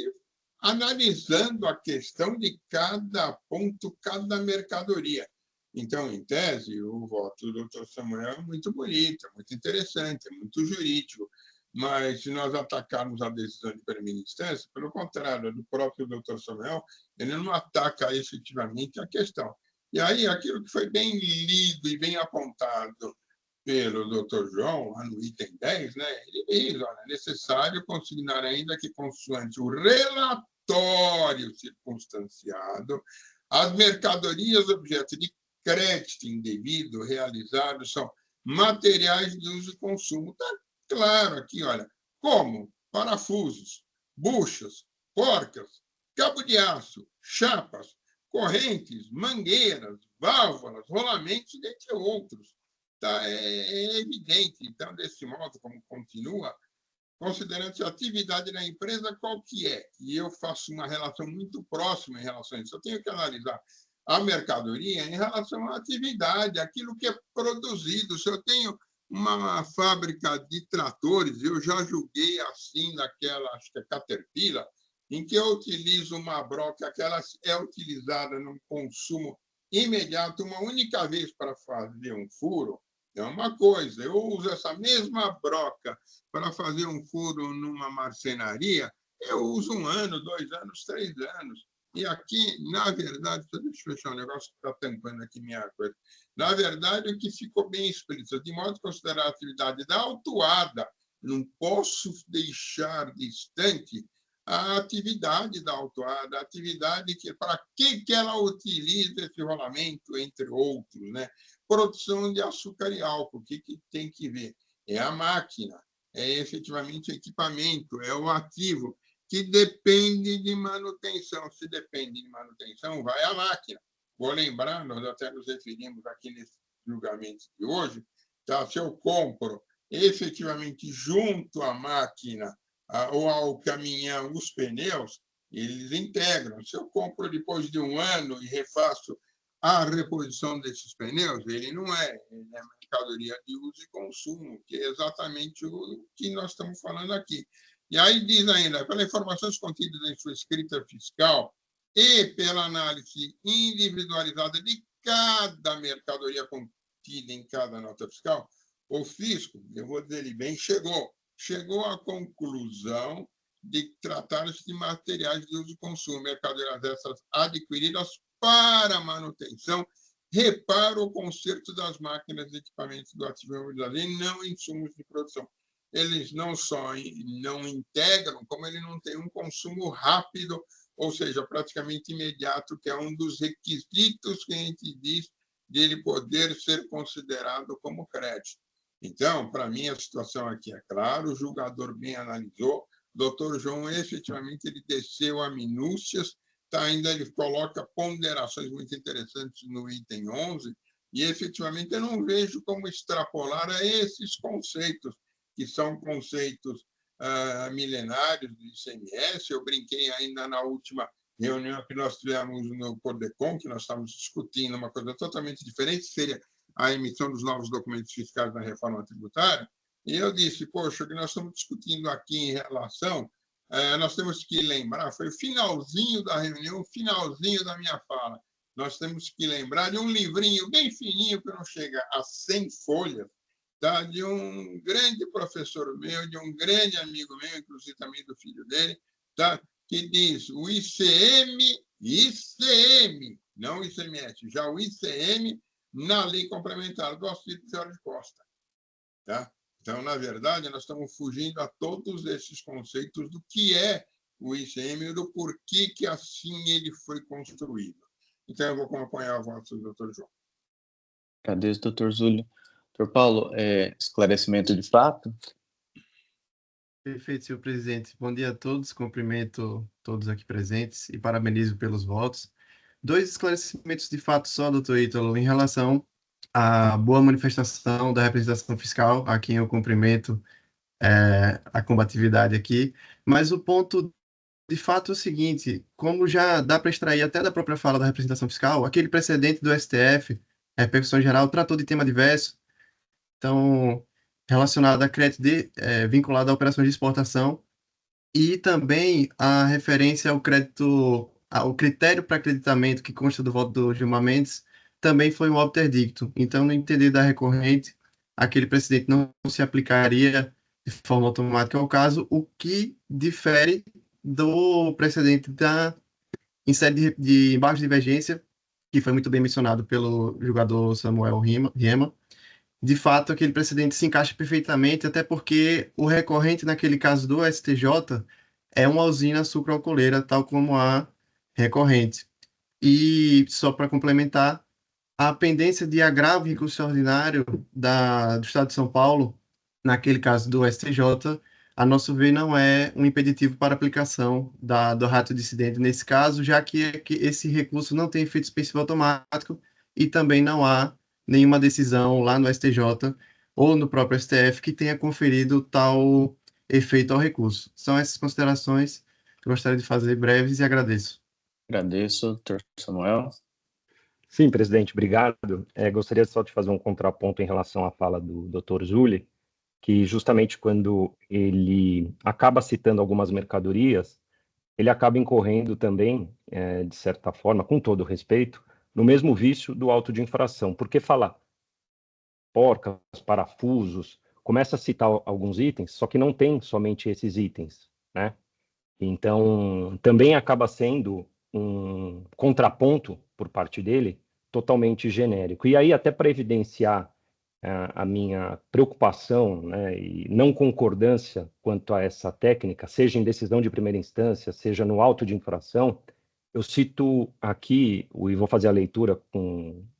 analisando a questão de cada ponto, cada mercadoria. Então, em tese, o voto do doutor Samuel é muito bonito, é muito interessante, é muito jurídico, mas se nós atacarmos a decisão de primeira instância, pelo contrário, do próprio doutor Samuel, ele não ataca efetivamente a questão. E aí, aquilo que foi bem lido e bem apontado pelo doutor João, lá no item 10, né, ele diz, olha, é necessário consignar ainda que, consoante o relatório circunstanciado, as mercadorias objeto de crédito indevido realizado são materiais de uso e consumo. Está claro aqui, olha, como parafusos, buchas, porcas, cabo de aço, chapas, correntes, mangueiras, válvulas, rolamentos, dentre outros. Tá, é evidente. Então, desse modo, como continua, considerando-se a atividade da empresa, qual que é? E eu faço uma relação muito próxima em relação a isso. Eu tenho que analisar a mercadoria em relação à atividade, aquilo que é produzido. Se eu tenho uma fábrica de tratores, eu já julguei assim naquela, acho que é Caterpillar, em que eu utilizo uma broca que ela é utilizada num consumo imediato uma única vez para fazer um furo, é uma coisa. Eu uso essa mesma broca para fazer um furo numa marcenaria, eu uso 1 ano, 2 anos, 3 anos. E aqui, na verdade, deixa eu fechar um negócio que está tampando aqui minha coisa. Na verdade, o que ficou bem explícito, de modo que considerar a atividade da autuada, não posso deixar distante a atividade da autuada, a atividade que para que ela utiliza esse rolamento, entre outros, né? Produção de açúcar e álcool, o que tem que ver? É a máquina, é efetivamente o equipamento, é o ativo, que depende de manutenção. Se depende de manutenção, vai a máquina. Vou lembrar, nós até nos referimos aqui nesse julgamento de hoje, tá? Se eu compro efetivamente junto à máquina ou ao caminhão os pneus, eles integram. Se eu compro depois de 1 ano e refaço a reposição desses pneus, ele não é mercadoria de uso e consumo, que é exatamente o que nós estamos falando aqui. E aí diz ainda, pelas informações contidas em sua escrita fiscal e pela análise individualizada de cada mercadoria contida em cada nota fiscal, o fisco, eu vou dizer ele bem, chegou à conclusão de tratar-se de materiais de uso e consumo, mercadorias essas adquiridas para manutenção, reparo ou conserto das máquinas e equipamentos do ativo imobiliário e não insumos de produção. Eles não só não integram, como ele não tem um consumo rápido, ou seja, praticamente imediato, que é um dos requisitos que a gente diz de ele poder ser considerado como crédito. Então, para mim, a situação aqui é clara, o julgador bem analisou, doutor João, efetivamente, ele desceu a minúcias, tá? Ainda ele coloca ponderações muito interessantes no item 11, e, efetivamente, eu não vejo como extrapolar a esses conceitos, que são conceitos milenários do ICMS. Eu brinquei ainda na última reunião que nós tivemos no Codecon, que nós estávamos discutindo uma coisa totalmente diferente, que seria a emissão dos novos documentos fiscais na reforma tributária, e eu disse, poxa, o que nós estamos discutindo aqui em relação, nós temos que lembrar, foi o finalzinho da reunião, o finalzinho da minha fala, nós temos que lembrar de um livrinho bem fininho, que não chega a 100 folhas, tá? De um grande professor meu, de um grande amigo meu, inclusive também do filho dele, tá? Que diz o ICM, não o ICMS, já o ICM na lei complementar do auxílio de Costa. Tá? Então, na verdade, nós estamos fugindo a todos esses conceitos do que é o ICM e do porquê que assim ele foi construído. Então, eu vou acompanhar a voto do Dr. João. Agradeço, doutor Zúlio. Doutor Paulo, esclarecimento de fato? Perfeito, senhor presidente. Bom dia a todos, cumprimento todos aqui presentes e parabenizo pelos votos. 2 esclarecimentos de fato só, doutor Ítalo, em relação à boa manifestação da representação fiscal, a quem eu cumprimento a combatividade aqui, mas o ponto de fato é o seguinte, como já dá para extrair até da própria fala da representação fiscal, aquele precedente do STF, repercussão geral, tratou de tema diverso, então, relacionado a crédito vinculado a operações de exportação, e também a referência ao crédito, ao critério para acreditamento que consta do voto do Gilmar Mendes, também foi um obter dictum. Então, no entender da recorrente, aquele precedente não se aplicaria de forma automática ao caso, o que difere do precedente em sede de embargo de divergência, que foi muito bem mencionado pelo julgador Samuel Riema. De fato, aquele precedente se encaixa perfeitamente, até porque o recorrente, naquele caso do STJ, é uma usina sucroalcooleira, tal como a recorrente. E, só para complementar, a pendência de agravo em recurso extraordinário do Estado de São Paulo, naquele caso do STJ, a nosso ver, não é um impeditivo para aplicação do ratio dissidente nesse caso, já que esse recurso não tem efeito suspensivo automático e também não há nenhuma decisão lá no STJ ou no próprio STF que tenha conferido tal efeito ao recurso. São essas considerações que eu gostaria de fazer breves e agradeço. Agradeço, doutor Samuel. Sim, presidente, obrigado. Gostaria só de fazer um contraponto em relação à fala do doutor Zúlio, que justamente quando ele acaba citando algumas mercadorias, ele acaba incorrendo também, de certa forma, com todo respeito, no mesmo vício do auto de infração, porque falar porcas, parafusos, começa a citar alguns itens, só que não tem somente esses itens, né? Então, também acaba sendo um contraponto por parte dele totalmente genérico. E aí, até para evidenciar a minha preocupação, né, e não concordância quanto a essa técnica, seja em decisão de primeira instância, seja no auto de infração, eu cito aqui, e vou fazer a leitura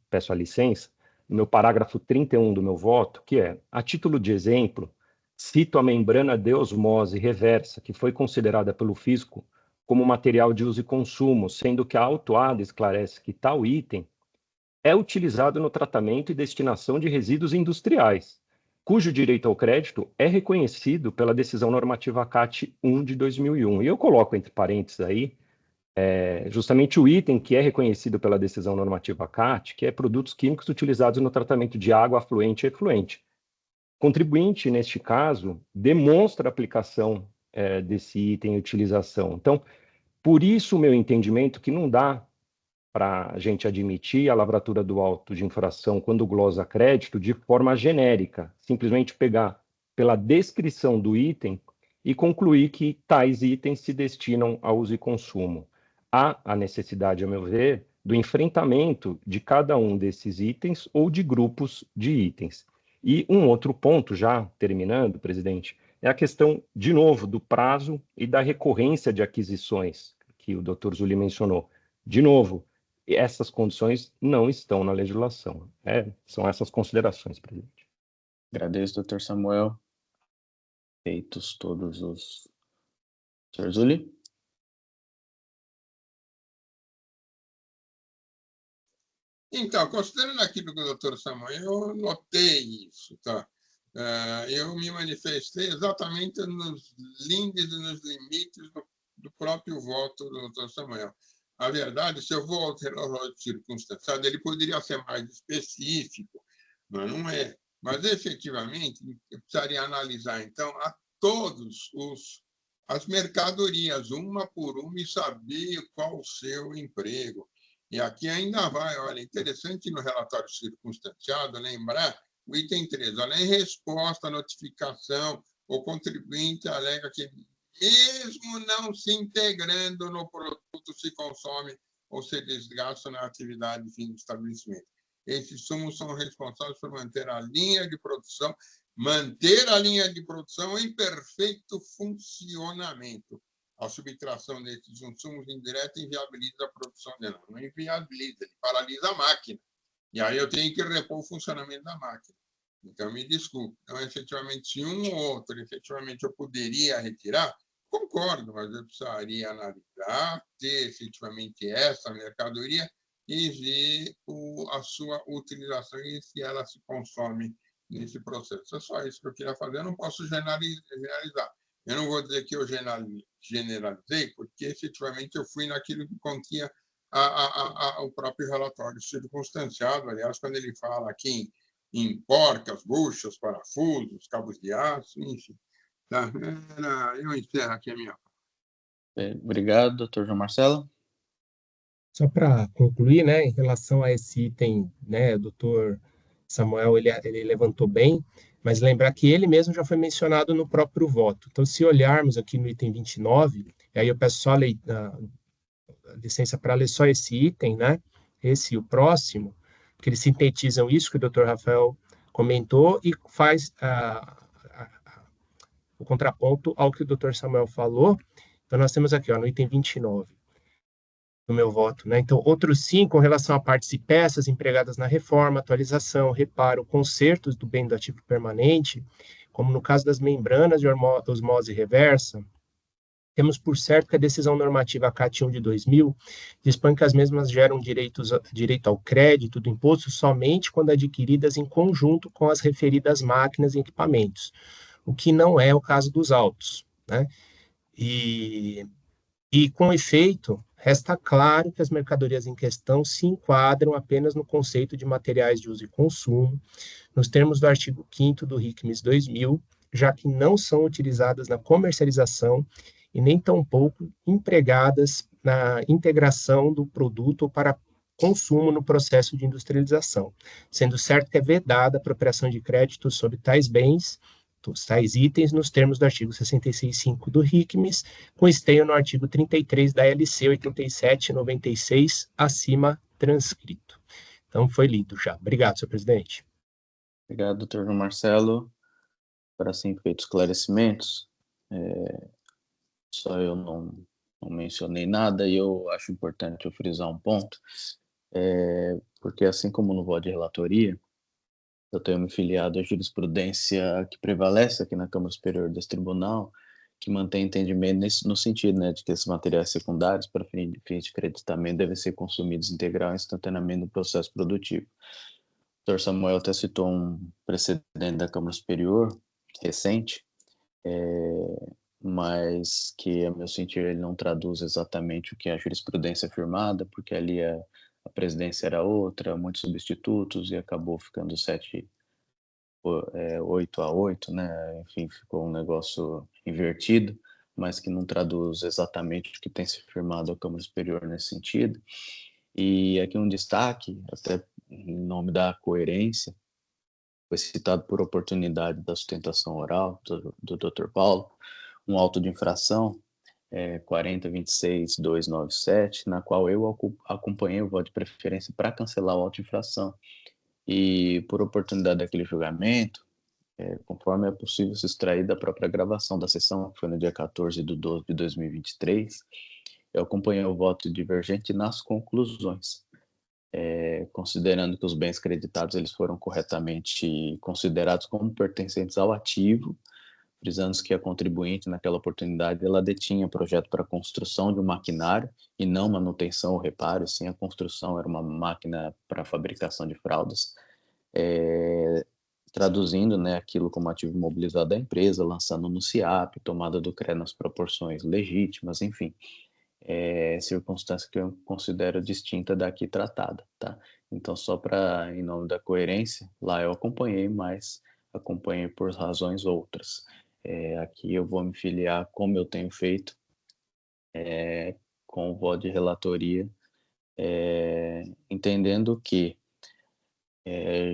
peço a licença, no meu parágrafo 31 do meu voto, que é, a título de exemplo, cito a membrana de osmose reversa, que foi considerada pelo fisco como material de uso e consumo, sendo que a autuada esclarece que tal item é utilizado no tratamento e destinação de resíduos industriais, cujo direito ao crédito é reconhecido pela decisão normativa CAT 1 de 2001. E eu coloco entre parênteses aí, justamente o item que é reconhecido pela decisão normativa CAT, que é produtos químicos utilizados no tratamento de água afluente e efluente. Contribuinte, neste caso, demonstra a aplicação desse item em utilização. Então, por isso o meu entendimento que não dá para a gente admitir a lavratura do auto de infração quando glosa crédito de forma genérica, simplesmente pegar pela descrição do item e concluir que tais itens se destinam a uso e consumo. Há a necessidade, a meu ver, do enfrentamento de cada um desses itens ou de grupos de itens. E um outro ponto, já terminando, presidente, é a questão, de novo, do prazo e da recorrência de aquisições, que o doutor Zúlio mencionou. De novo, essas condições não estão na legislação. São essas considerações, presidente. Agradeço, doutor Samuel. Feitos todos os Terzulli? Então, considerando aquilo que o doutor Samuel, eu notei isso, tá? Eu me manifestei exatamente nos lindes e nos limites do próprio voto do doutor Samuel. A verdade, se eu vou ao relógio circunstanciado, ele poderia ser mais específico, mas não é. Mas, efetivamente, eu precisaria analisar, então, a todos as mercadorias, uma por uma, e saber qual o seu emprego. E aqui ainda vai, olha, interessante no relatório circunstanciado lembrar o item 3, olha, em resposta à notificação, o contribuinte alega que, mesmo não se integrando no produto, se consome ou se desgasta na atividade de fim de estabelecimento. Esses insumos são responsáveis por manter a linha de produção em perfeito funcionamento. A subtração desses insumos indiretos inviabiliza a produção dela. Não inviabiliza, ele paralisa a máquina. E aí eu tenho que repor o funcionamento da máquina. Então, me desculpe. Então, efetivamente, se um ou outro, efetivamente, eu poderia retirar, concordo, mas eu precisaria analisar, ter efetivamente essa mercadoria e ver a sua utilização e se ela se consome nesse processo. É só isso que eu queria fazer. Eu não posso generalizar. Eu não vou dizer que eu generalizei, porque efetivamente eu fui naquilo que continha o próprio relatório circunstanciado. Aliás, quando ele fala aqui em porcas, buchas, parafusos, cabos de aço, enfim. Tá? Eu encerro aqui a minha. Obrigado, doutor João Marcelo. Só para concluir, né, em relação a esse item, né, o doutor Samuel, ele levantou bem, mas lembrar que ele mesmo já foi mencionado no próprio voto. Então, se olharmos aqui no item 29, e aí eu peço só a licença para ler só esse item, né, esse e o próximo, que eles sintetizam isso que o doutor Rafael comentou e faz o contraponto ao que o doutor Samuel falou. Então, nós temos aqui, ó, no item 29, do meu voto, né? Então, outros 5, com relação a partes e peças empregadas na reforma, atualização, reparo, consertos do bem do ativo permanente, como no caso das membranas de osmose reversa, temos por certo que a decisão normativa CAT 1 de 2000 dispõe que as mesmas geram direito ao crédito do imposto somente quando adquiridas em conjunto com as referidas máquinas e equipamentos, o que não é o caso dos autos, né? E com efeito, resta claro que as mercadorias em questão se enquadram apenas no conceito de materiais de uso e consumo, nos termos do artigo 5º do RICMES 2000, já que não são utilizadas na comercialização e nem tampouco empregadas na integração do produto ou para consumo no processo de industrialização, sendo certo que é vedada a apropriação de créditos sobre tais bens, tais itens, nos termos do artigo 66.5 do RICMES, com esteio no artigo 33 da LC 8796, acima transcrito. Então, foi lido já. Obrigado, senhor presidente. Obrigado, doutor João Marcelo. Para assim feitos esclarecimentos, só eu não mencionei nada e eu acho importante eu frisar um ponto, porque assim como no voto de relatoria, eu tenho me filiado à jurisprudência que prevalece aqui na Câmara Superior desse Tribunal, que mantém entendimento no sentido, né, de que esses materiais secundários para fins de creditamento devem ser consumidos integral e instantaneamente no processo produtivo. O doutor Samuel até citou um precedente da Câmara Superior, recente, mas que, a meu sentir, ele não traduz exatamente o que é a jurisprudência afirmada, porque ali a presidência era outra, muitos substitutos, e acabou ficando 8-8, né? Enfim, ficou um negócio invertido, mas que não traduz exatamente o que tem se firmado a Câmara Superior nesse sentido. E aqui um destaque, até em nome da coerência, foi citado por oportunidade da sustentação oral do Dr. Paulo, um auto de infração, 40.26.297, na qual eu acompanhei o voto de preferência para cancelar o auto de infração. E por oportunidade daquele julgamento, conforme é possível se extrair da própria gravação da sessão, que foi no dia 14/12/2023, eu acompanhei o voto divergente nas conclusões, considerando que os bens creditados eles foram corretamente considerados como pertencentes ao ativo, frisando que a contribuinte, naquela oportunidade, ela detinha projeto para construção de um maquinário e não manutenção ou reparo, sim a construção, era uma máquina para fabricação de fraldas, traduzindo, né, aquilo como ativo imobilizado da empresa, lançando no SIAP, tomada do CRE nas proporções legítimas, enfim. Circunstância que eu considero distinta da aqui tratada, tá? Então, só para, em nome da coerência, lá eu acompanhei, mas acompanhei por razões outras. Aqui eu vou me filiar, como eu tenho feito, com o voto de relatoria, entendendo que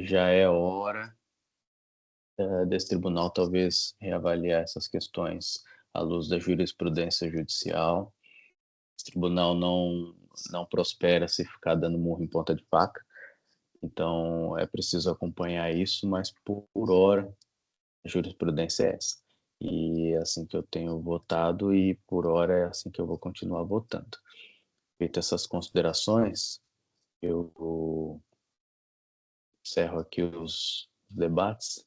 já é hora desse tribunal talvez reavaliar essas questões à luz da jurisprudência judicial. Esse tribunal não prospera se ficar dando murro em ponta de faca, então é preciso acompanhar isso, mas por hora a jurisprudência é essa. E é assim que eu tenho votado e por hora é assim que eu vou continuar votando. Feitas essas considerações, eu encerro aqui os debates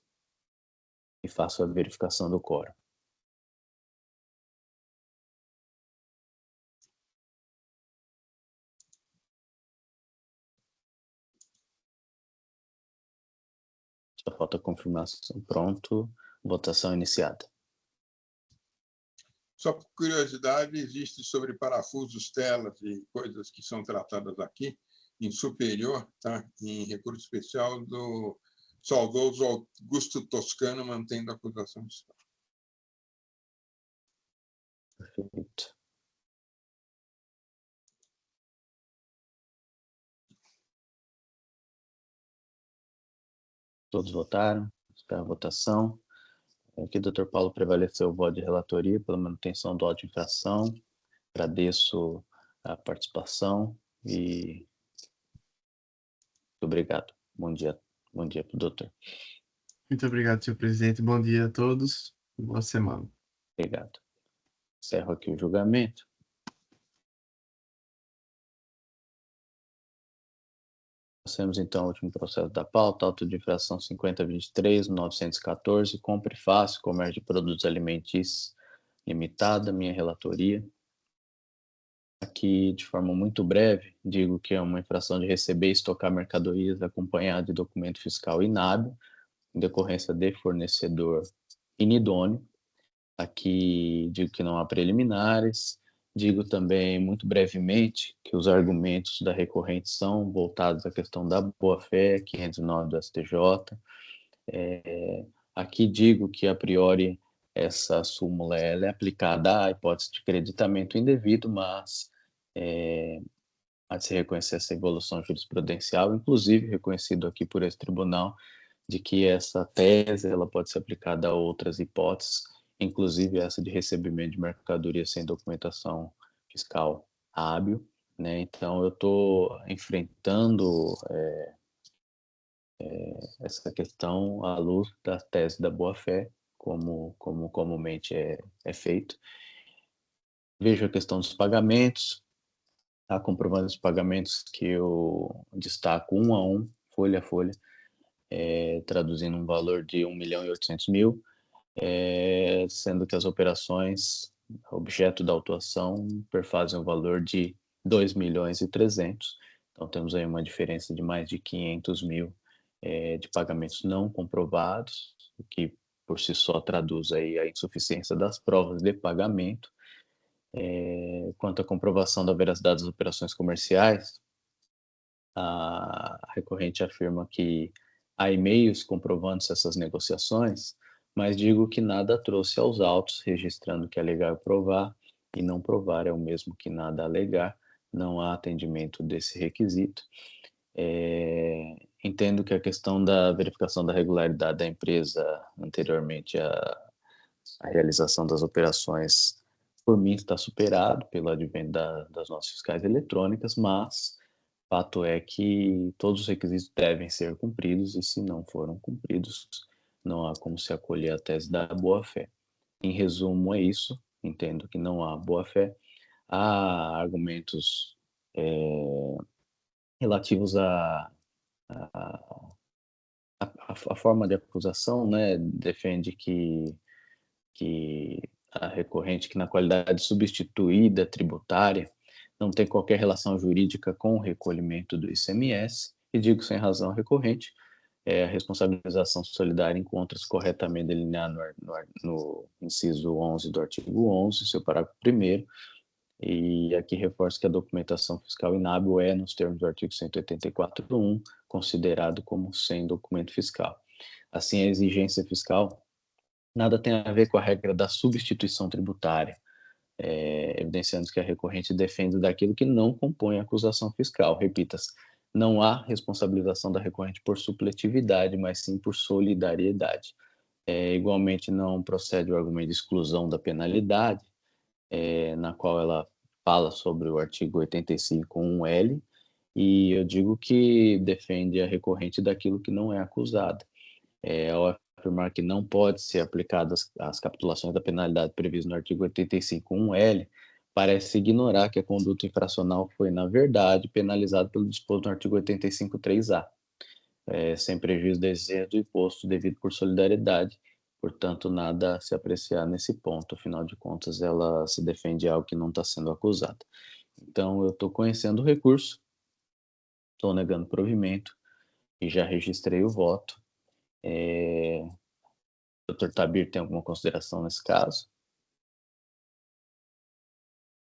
e faço a verificação do quórum. Só falta confirmação. Pronto. Votação iniciada. Só por curiosidade, existe sobre parafusos, telas e coisas que são tratadas aqui, em superior, tá? Em recurso especial do saudoso Augusto Toscano, mantendo a acusação de Estado. Perfeito. Todos votaram? Está a votação. Aqui, doutor Paulo, prevaleceu o voto de relatoria pela manutenção do auto de infração. Agradeço a participação e muito obrigado. Bom dia para o doutor. Muito obrigado, senhor presidente. Bom dia a todos. Boa semana. Obrigado. Encerro aqui o julgamento. Passamos então ao último processo da pauta, auto de infração 5023-914, compra e fácil, comércio de produtos alimentícios limitada, minha relatoria. Aqui, de forma muito breve, digo que é uma infração de receber e estocar mercadorias acompanhada de documento fiscal inábil, em decorrência de fornecedor inidôneo. Aqui digo que não há preliminares. Digo também, muito brevemente, que os argumentos da recorrente são voltados à questão da boa-fé, 509 do STJ. Aqui digo que, a priori, essa súmula ela é aplicada à hipótese de creditamento indevido, mas há de se reconhecer essa evolução jurisprudencial, inclusive reconhecido aqui por esse tribunal, de que essa tese ela pode ser aplicada a outras hipóteses, inclusive essa de recebimento de mercadoria sem documentação fiscal hábil, né? Então, eu estou enfrentando essa questão à luz da tese da boa-fé, como comumente é feito. Vejo a questão dos pagamentos, a comprovando os pagamentos que eu destaco um a um, folha a folha, traduzindo um valor de 1.800.000, sendo que as operações objeto da autuação perfazem o valor de 2.300.000. Então, temos aí uma diferença de mais de 500.000 de pagamentos não comprovados, o que por si só traduz aí a insuficiência das provas de pagamento. Quanto à comprovação da veracidade das operações comerciais, a recorrente afirma que há e-mails comprovando essas negociações, mas digo que nada trouxe aos autos, registrando que alegar é provar e não provar é o mesmo que nada alegar, não há atendimento desse requisito. Entendo que a questão da verificação da regularidade da empresa anteriormente à realização das operações, por mim, está superado pelo advento das notas fiscais eletrônicas, mas fato é que todos os requisitos devem ser cumpridos e, se não foram cumpridos, não há como se acolher a tese da boa-fé. Em resumo, é isso. Entendo que não há boa-fé. Há argumentos relativos à forma de acusação, né? Defende que que a recorrente, que na qualidade de substituída tributária, não tem qualquer relação jurídica com o recolhimento do ICMS, e digo sem razão recorrente, a responsabilização solidária encontra-se corretamente delineada no inciso 11 do artigo 11, seu parágrafo 1º, e aqui reforço que a documentação fiscal inábil é, nos termos do artigo 184.1, considerado como sem documento fiscal. Assim, a exigência fiscal nada tem a ver com a regra da substituição tributária, evidenciando que a recorrente defende daquilo que não compõe a acusação fiscal. Repita-se, não há responsabilização da recorrente por supletividade, mas sim por solidariedade. Igualmente, não procede o argumento de exclusão da penalidade, na qual ela fala sobre o artigo 85.1L, e eu digo que defende a recorrente daquilo que não é acusada. Ao afirmar que não pode ser aplicadas as capitulações da penalidade prevista no artigo 85.1L, parece ignorar que a conduta infracional foi, na verdade, penalizada pelo disposto no artigo 85.3A, sem prejuízo da exigência do imposto devido por solidariedade. Portanto, nada a se apreciar nesse ponto. Afinal de contas, ela se defende algo que não está sendo acusado. Então, eu estou conhecendo o recurso, estou negando provimento e já registrei o voto. Dr. Tabir, tem alguma consideração nesse caso?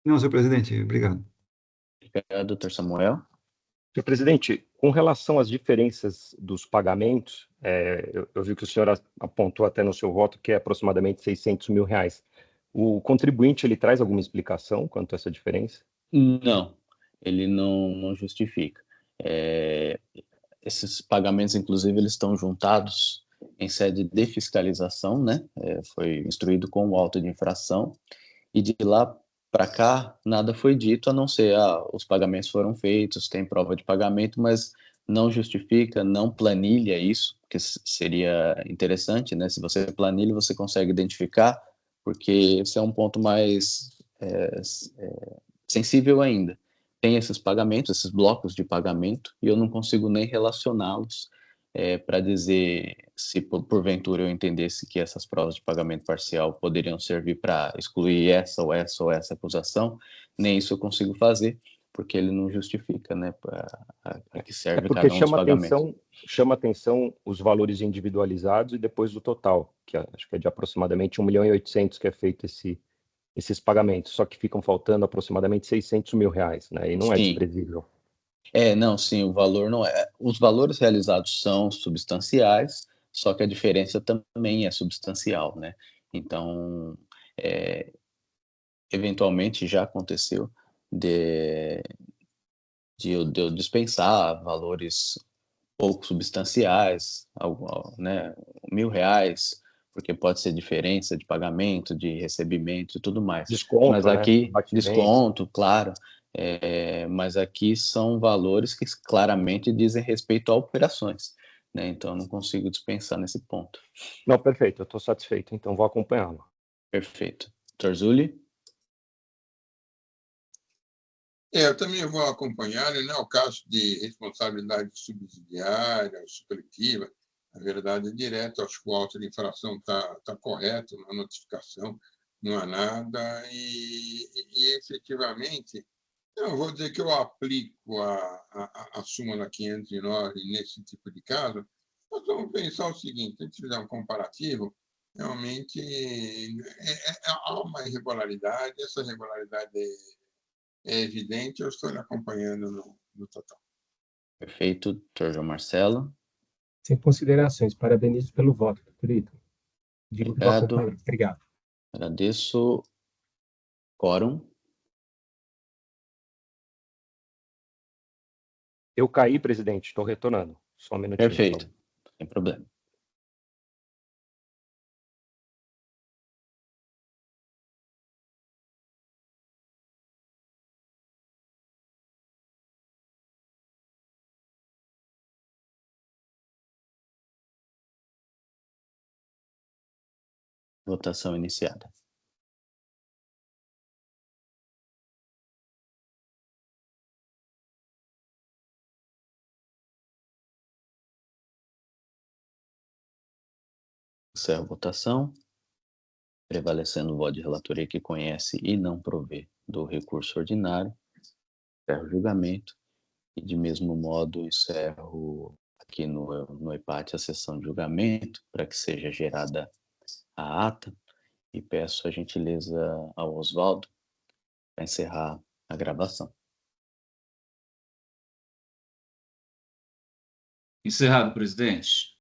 Não, senhor presidente, obrigado. Obrigado, Dr. Samuel. Senhor presidente, com relação às diferenças dos pagamentos, eu vi que o senhor apontou até no seu voto que é aproximadamente R$600 mil. O contribuinte, ele traz alguma explicação quanto a essa diferença? Não, ele não justifica. Esses pagamentos, inclusive, eles estão juntados em sede de fiscalização, né? Foi instruído com o auto de infração, e de lá para cá nada foi dito, a não ser os pagamentos foram feitos, tem prova de pagamento, mas não justifica, não planilha isso, que seria interessante, né? Se você planilha, você consegue identificar, porque esse é um ponto mais sensível ainda. Tem esses pagamentos, esses blocos de pagamento, e eu não consigo nem relacioná-los para dizer se porventura eu entendesse que essas provas de pagamento parcial poderiam servir para excluir essa ou essa ou essa acusação, nem isso eu consigo fazer, porque ele não justifica, né, a que serve porque cada um dos pagamentos. Chama atenção os valores individualizados e depois o total, que acho que é de aproximadamente 1.800.000 que é feito esses pagamentos, só que ficam faltando aproximadamente R$600 mil, né? E não é Sim. desprezível. Não, sim, o valor não é. Os valores realizados são substanciais, só que a diferença também é substancial, né? Então, eventualmente já aconteceu de eu dispensar valores pouco substanciais, né, R$1.000, porque pode ser diferença de pagamento, de recebimento e tudo mais. Desconto, Mas né? aqui, desconto, claro, mas aqui são valores que claramente dizem respeito a operações, né? Então eu não consigo dispensar nesse ponto. Não, perfeito, eu estou satisfeito, então vou acompanhá-lo. Perfeito. Dr. Zulli? Eu também vou acompanhar, né, o caso de responsabilidade subsidiária, supletiva. A verdade é direta, acho que o auto de infração está correto, na notificação, não há nada, e efetivamente, eu vou dizer que eu aplico a súmula 509 nesse tipo de caso. Nós vamos pensar o seguinte: se a gente fizer um comparativo, realmente há uma irregularidade, essa irregularidade é evidente, eu estou lhe acompanhando no total. Perfeito. Dr. João Marcelo? Sem considerações, parabenizo pelo voto, doutor Ito. Digo que vou Obrigado. acompanhar. Obrigado. Agradeço. Quórum? Eu caí, presidente, estou retornando. Só um minutinho. Perfeito. Sem problema. Votação iniciada. Encerro a votação. Prevalecendo o voto de relatoria que conhece e não provê do recurso ordinário, encerro o julgamento e, de mesmo modo, encerro aqui no EPAT a sessão de julgamento para que seja gerada a ata e peço a gentileza ao Oswaldo para encerrar a gravação. Encerrado, presidente.